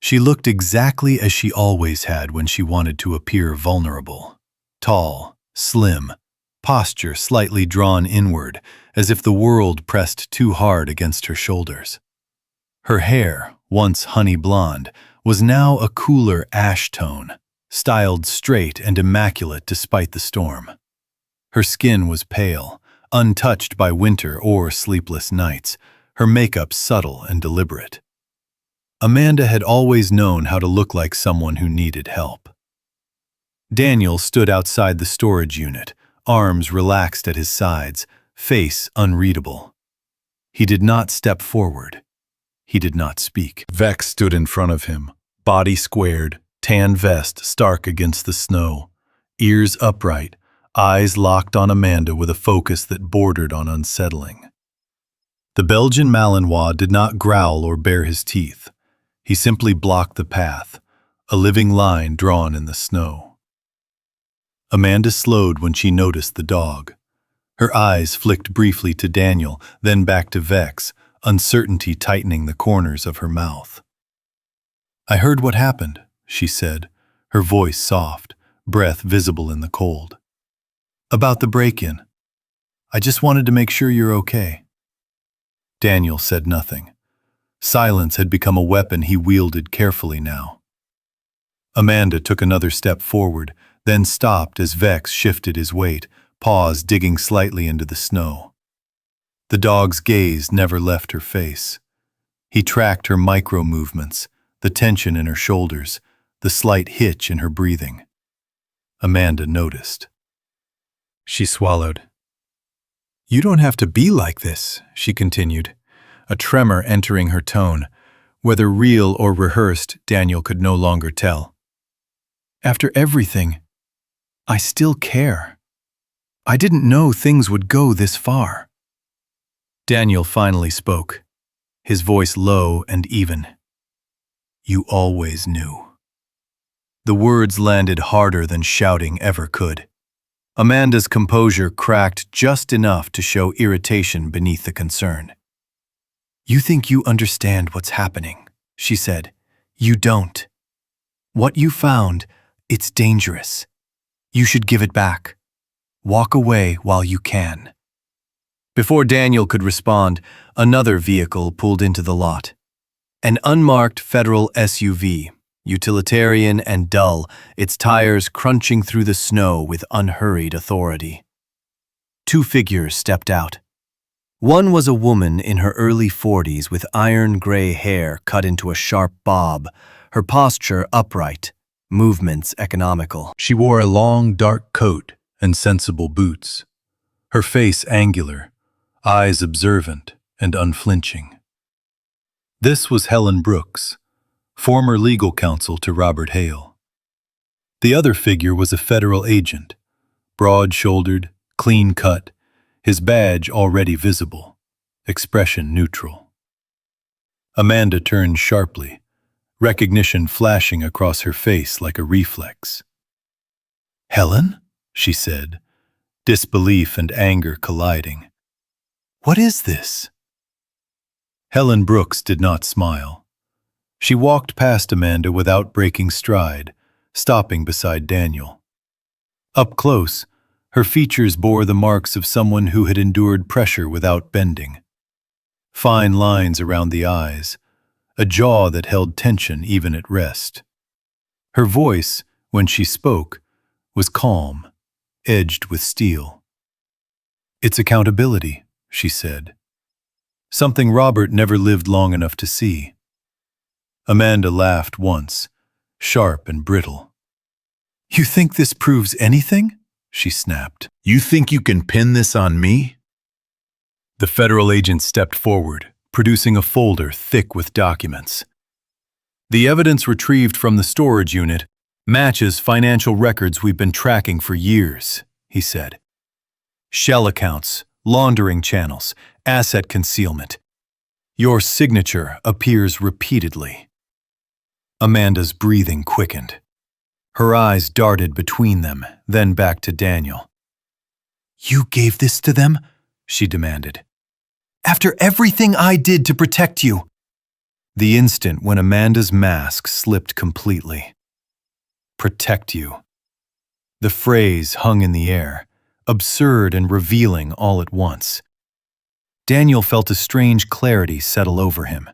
She looked exactly as she always had when she wanted to appear vulnerable. Tall, slim, posture slightly drawn inward, as if the world pressed too hard against her shoulders. Her hair, once honey blonde, was now a cooler ash tone, styled straight and immaculate despite the storm. Her skin was pale, untouched by winter or sleepless nights, her makeup subtle and deliberate. Amanda had always known how to look like someone who needed help. Daniel stood outside the storage unit, arms relaxed at his sides, face unreadable. He did not step forward. He did not speak. Vex stood in front of him, body squared, tan vest stark against the snow, ears upright, eyes locked on Amanda with a focus that bordered on unsettling. The Belgian Malinois did not growl or bare his teeth. He simply blocked the path, a living line drawn in the snow. Amanda slowed when she noticed the dog. Her eyes flicked briefly to Daniel, then back to Vex, uncertainty tightening the corners of her mouth. "I heard what happened," she said, her voice soft, breath visible in the cold. "About the break-in. I just wanted to make sure you're okay." Daniel said nothing. Silence had become a weapon he wielded carefully now. Amanda took another step forward, then stopped as Vex shifted his weight, paws digging slightly into the snow. The dog's gaze never left her face. He tracked her micro-movements, the tension in her shoulders, the slight hitch in her breathing. Amanda noticed. She swallowed. "You don't have to be like this," she continued, a tremor entering her tone. Whether real or rehearsed, Daniel could no longer tell. "After everything, I still care. I didn't know things would go this far." Daniel finally spoke, his voice low and even. "You always knew." The words landed harder than shouting ever could. Amanda's composure cracked just enough to show irritation beneath the concern. "You think you understand what's happening," she said. "You don't. What you found, it's dangerous. You should give it back. Walk away while you can." Before Daniel could respond, another vehicle pulled into the lot. An unmarked federal SUV, utilitarian and dull, its tires crunching through the snow with unhurried authority. Two figures stepped out. One was a woman in her early 40s with iron-gray hair cut into a sharp bob, her posture upright, movements economical. She wore a long, dark coat and sensible boots, her face angular, eyes observant and unflinching. This was Helen Brooks, former legal counsel to Robert Hale. The other figure was a federal agent, broad-shouldered, clean-cut, his badge already visible, expression neutral. Amanda turned sharply, recognition flashing across her face like a reflex. "Helen?" she said, disbelief and anger colliding. "What is this?" Helen Brooks did not smile. She walked past Amanda without breaking stride, stopping beside Daniel. Up close, her features bore the marks of someone who had endured pressure without bending. Fine lines around the eyes, a jaw that held tension even at rest. Her voice, when she spoke, was calm, edged with steel. "It's accountability," she said. "Something Robert never lived long enough to see." Amanda laughed once, sharp and brittle. "You think this proves anything?" she snapped. "You think you can pin this on me?" The federal agent stepped forward, producing a folder thick with documents. "The evidence retrieved from the storage unit matches financial records we've been tracking for years," he said. "Shell accounts, laundering channels, asset concealment. Your signature appears repeatedly." Amanda's breathing quickened. Her eyes darted between them, then back to Daniel. "You gave this to them?" she demanded. "After everything I did to protect you." The instant when Amanda's mask slipped completely. Protect you. The phrase hung in the air, absurd and revealing all at once. Daniel felt a strange clarity settle over him.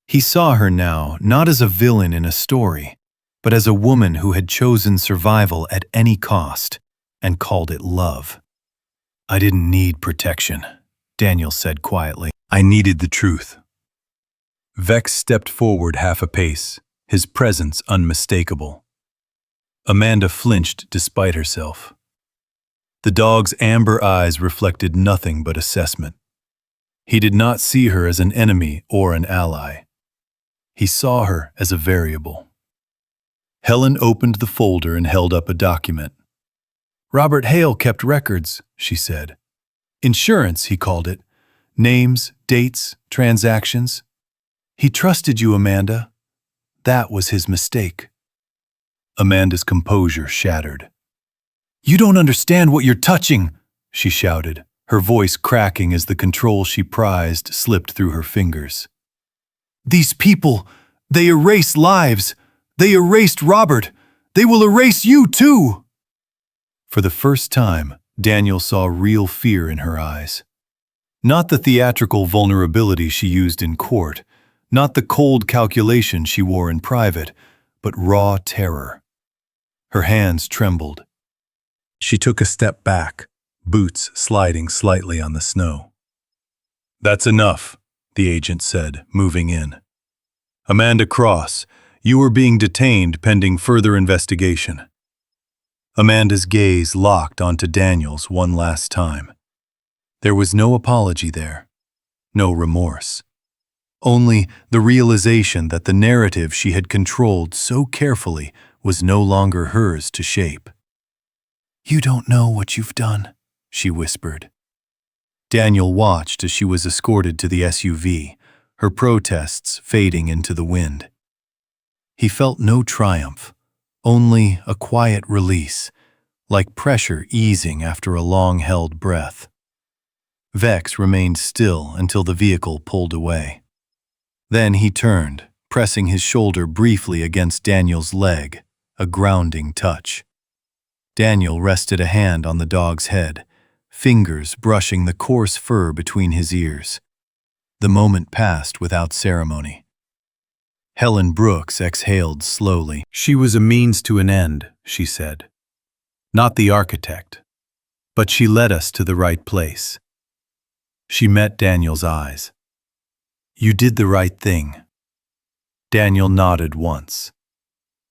He saw her now not as a villain in a story, but as a woman who had chosen survival at any cost and called it love. "I didn't need protection," Daniel said quietly. "I needed the truth." Vex stepped forward half a pace, his presence unmistakable. Amanda flinched despite herself. The dog's amber eyes reflected nothing but assessment. He did not see her as an enemy or an ally. He saw her as a variable. Helen opened the folder and held up a document. "Robert Hale kept records," she said. "Insurance, he called it. Names, dates, transactions. He trusted you, Amanda. That was his mistake." Amanda's composure shattered. "You don't understand what you're touching," she shouted, her voice cracking as the control she prized slipped through her fingers. "These people, they erase lives. They erased Robert. They will erase you too." For the first time, Daniel saw real fear in her eyes. Not the theatrical vulnerability she used in court, not the cold calculation she wore in private, but raw terror. Her hands trembled. She took a step back, boots sliding slightly on the snow. "That's enough," the agent said, moving in. "Amanda Cross, you are being detained pending further investigation." Amanda's gaze locked onto Daniel's one last time. There was no apology there, no remorse. Only the realization that the narrative she had controlled so carefully was no longer hers to shape. "You don't know what you've done," she whispered. Daniel watched as she was escorted to the SUV, her protests fading into the wind. He felt no triumph, only a quiet release, like pressure easing after a long-held breath. Vex remained still until the vehicle pulled away. Then he turned, pressing his shoulder briefly against Daniel's leg, a grounding touch. Daniel rested a hand on the dog's head, fingers brushing the coarse fur between his ears. The moment passed without ceremony. Helen Brooks exhaled slowly. She was a means to an end, she said. Not the architect, but she led us to the right place. She met Daniel's eyes. You did the right thing. Daniel nodded once.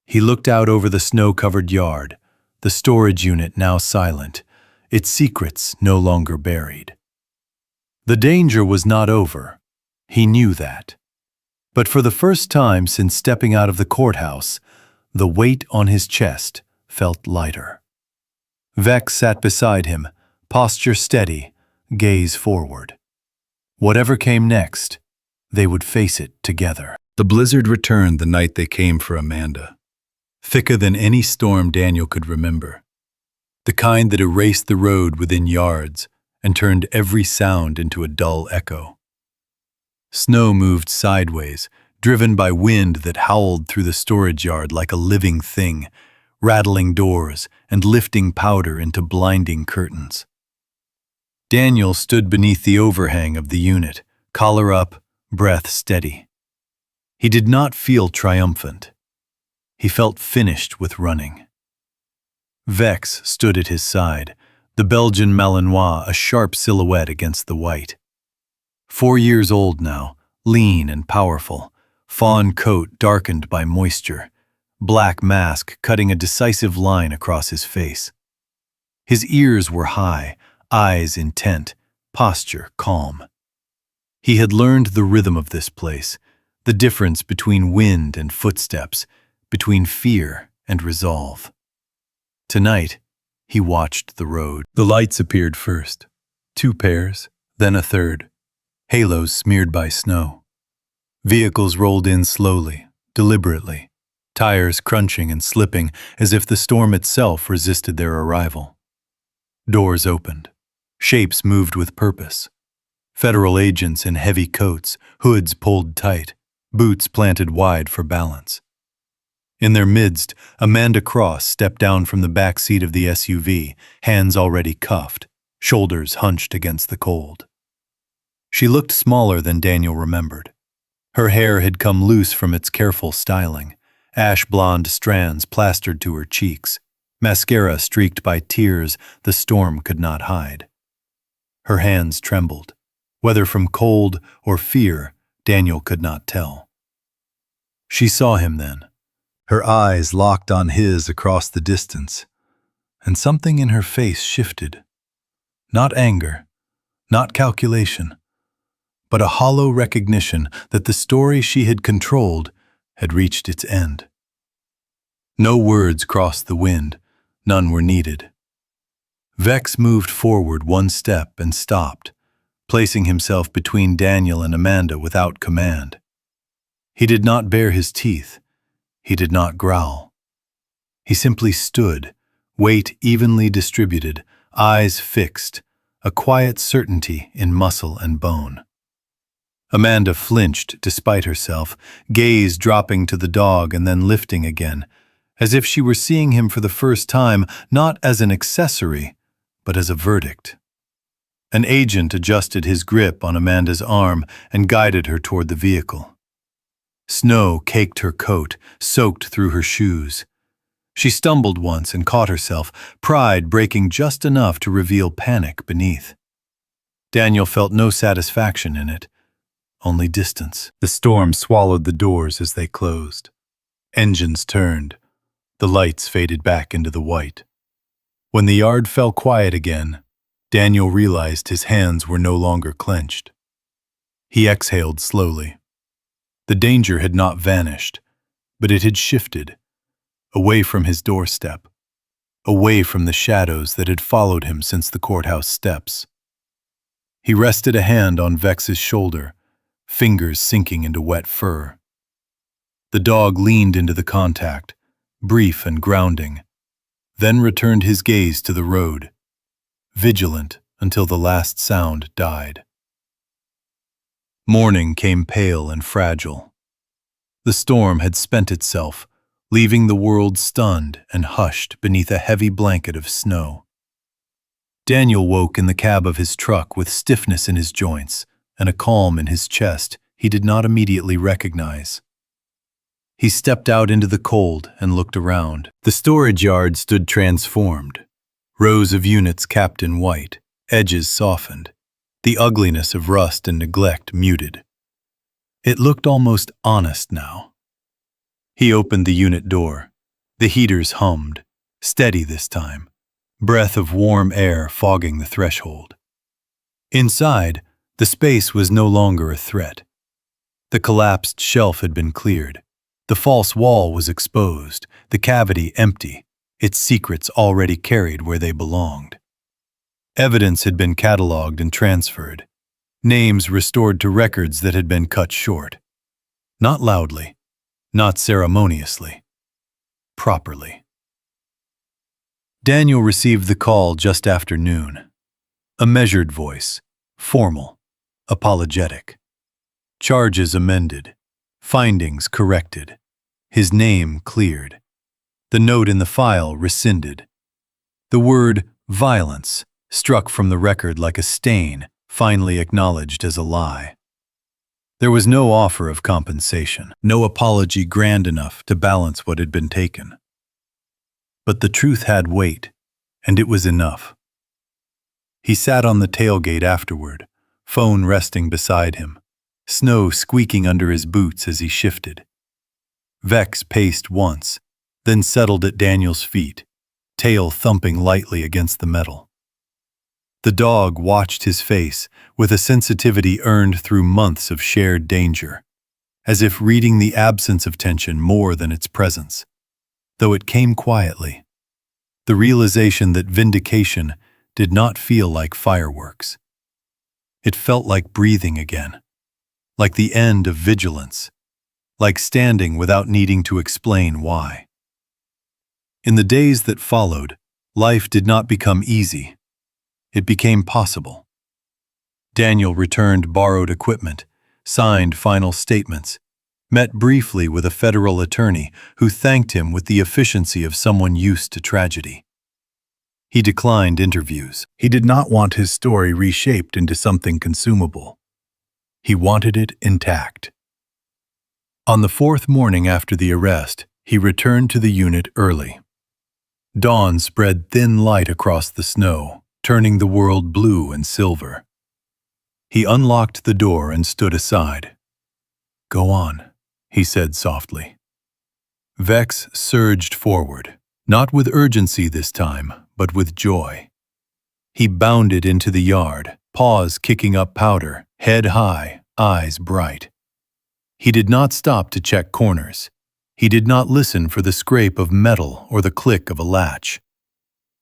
He looked out over the snow-covered yard, the storage unit now silent, its secrets no longer buried. The danger was not over. He knew that. But for the first time since stepping out of the courthouse, the weight on his chest felt lighter. Vex sat beside him, posture steady, gaze forward. Whatever came next, they would face it together. The blizzard returned the night they came for Amanda, thicker than any storm Daniel could remember, the kind that erased the road within yards and turned every sound into a dull echo. Snow moved sideways, driven by wind that howled through the storage yard like a living thing, rattling doors and lifting powder into blinding curtains. Daniel stood beneath the overhang of the unit, collar up, breath steady. He did not feel triumphant. He felt finished with running. Vex stood at his side, the Belgian Malinois a sharp silhouette against the white. 4 years old now, lean and powerful, fawn coat darkened by moisture, black mask cutting a decisive line across his face. His ears were high, eyes intent, posture calm. He had learned the rhythm of this place, the difference between wind and footsteps, between fear and resolve. Tonight, he watched the road. The lights appeared first, 2 pairs, then a third, halos smeared by snow. Vehicles rolled in slowly, deliberately, tires crunching and slipping as if the storm itself resisted their arrival. Doors opened. Shapes moved with purpose. Federal agents in heavy coats, hoods pulled tight, boots planted wide for balance. In their midst, Amanda Cross stepped down from the back seat of the SUV, hands already cuffed, shoulders hunched against the cold. She looked smaller than Daniel remembered. Her hair had come loose from its careful styling, ash blonde strands plastered to her cheeks, mascara streaked by tears the storm could not hide. Her hands trembled. Whether from cold or fear, Daniel could not tell. She saw him then, her eyes locked on his across the distance, and something in her face shifted. Not anger, not calculation, but a hollow recognition that the story she had controlled had reached its end. No words crossed the wind, none were needed. Vex moved forward 1 step and stopped, placing himself between Daniel and Amanda without command. He did not bare his teeth. He did not growl. He simply stood, weight evenly distributed, eyes fixed, a quiet certainty in muscle and bone. Amanda flinched despite herself, gaze dropping to the dog and then lifting again, as if she were seeing him for the first time, not as an accessory, but as a verdict. An agent adjusted his grip on Amanda's arm and guided her toward the vehicle. Snow caked her coat, soaked through her shoes. She stumbled once and caught herself, pride breaking just enough to reveal panic beneath. Daniel felt no satisfaction in it, only distance. The storm swallowed the doors as they closed. Engines turned. The lights faded back into the white. When the yard fell quiet again, Daniel realized his hands were no longer clenched. He exhaled slowly. The danger had not vanished, but it had shifted, away from his doorstep, away from the shadows that had followed him since the courthouse steps. He rested a hand on Vex's shoulder, fingers sinking into wet fur. The dog leaned into the contact, brief and grounding, then returned his gaze to the road, vigilant until the last sound died. Morning came pale and fragile. The storm had spent itself, leaving the world stunned and hushed beneath a heavy blanket of snow. Daniel woke in the cab of his truck with stiffness in his joints and a calm in his chest he did not immediately recognize. He stepped out into the cold and looked around. The storage yard stood transformed, rows of units capped in white, edges softened, the ugliness of rust and neglect muted. It looked almost honest now. He opened the unit door. The heaters hummed, steady this time, breath of warm air fogging the threshold. Inside, the space was no longer a threat. The collapsed shelf had been cleared. The false wall was exposed, the cavity empty, its secrets already carried where they belonged. Evidence had been cataloged and transferred, names restored to records that had been cut short. Not loudly, not ceremoniously, properly. Daniel received the call just after noon. A measured voice, formal, apologetic. Charges amended, findings corrected, his name cleared, the note in the file rescinded. The word violence struck from the record like a stain, finally acknowledged as a lie. There was no offer of compensation, no apology grand enough to balance what had been taken. But the truth had weight, and it was enough. He sat on the tailgate afterward, phone resting beside him, snow squeaking under his boots as he shifted. Vex paced once, then settled at Daniel's feet, tail thumping lightly against the metal. The dog watched his face with a sensitivity earned through months of shared danger, as if reading the absence of tension more than its presence, though it came quietly. The realization that vindication did not feel like fireworks. It felt like breathing again, like the end of vigilance, like standing without needing to explain why. In the days that followed, life did not become easy. It became possible. Daniel returned borrowed equipment, signed final statements, met briefly with a federal attorney who thanked him with the efficiency of someone used to tragedy. He declined interviews. He did not want his story reshaped into something consumable. He wanted it intact. On the fourth morning after the arrest, he returned to the unit early. Dawn spread thin light across the snow, turning the world blue and silver. He unlocked the door and stood aside. "Go on," he said softly. Vex surged forward, not with urgency this time, but with joy. He bounded into the yard, paws kicking up powder, head high, eyes bright. He did not stop to check corners. He did not listen for the scrape of metal or the click of a latch.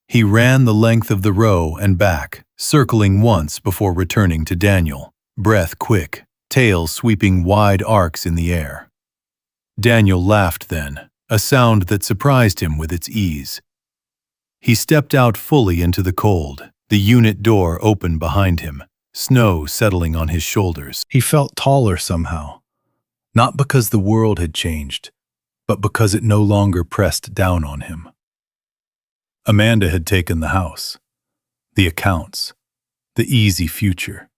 He ran the length of the row and back, circling once before returning to Daniel, breath quick, tail sweeping wide arcs in the air. Daniel laughed then, a sound that surprised him with its ease. He stepped out fully into the cold, the unit door open behind him, snow settling on his shoulders. He felt taller somehow, not because the world had changed, but because it no longer pressed down on him. Amanda had taken the house, the accounts, the easy future.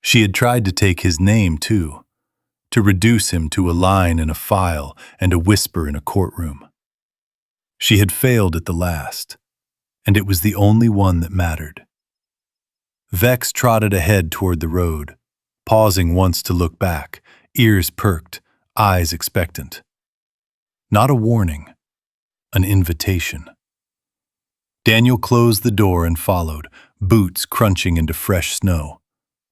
She had tried to take his name, too, to reduce him to a line in a file and a whisper in a courtroom. She had failed at the last, and it was the only one that mattered. Vex trotted ahead toward the road, pausing once to look back, ears perked, eyes expectant. Not a warning, an invitation. Daniel closed the door and followed, boots crunching into fresh snow,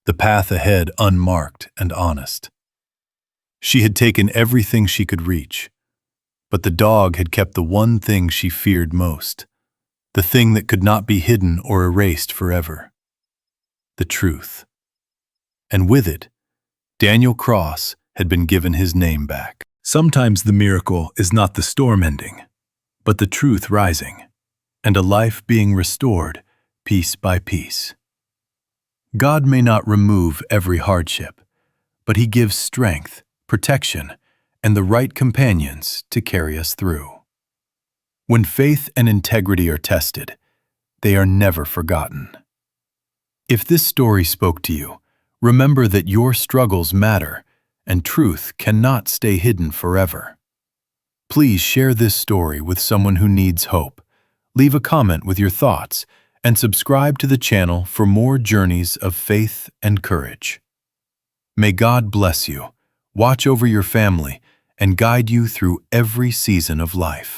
the path ahead unmarked and honest. She had taken everything she could reach, but the dog had kept the one thing she feared most, the thing that could not be hidden or erased forever. The truth. And with it, Daniel Cross had been given his name back. Sometimes the miracle is not the storm ending, but the truth rising, and a life being restored piece by piece. God may not remove every hardship, but He gives strength, protection, and the right companions to carry us through. When faith and integrity are tested, they are never forgotten. If this story spoke to you, remember that your struggles matter and truth cannot stay hidden forever. Please share this story with someone who needs hope. Leave a comment with your thoughts and subscribe to the channel for more journeys of faith and courage. May God bless you, watch over your family, and guide you through every season of life.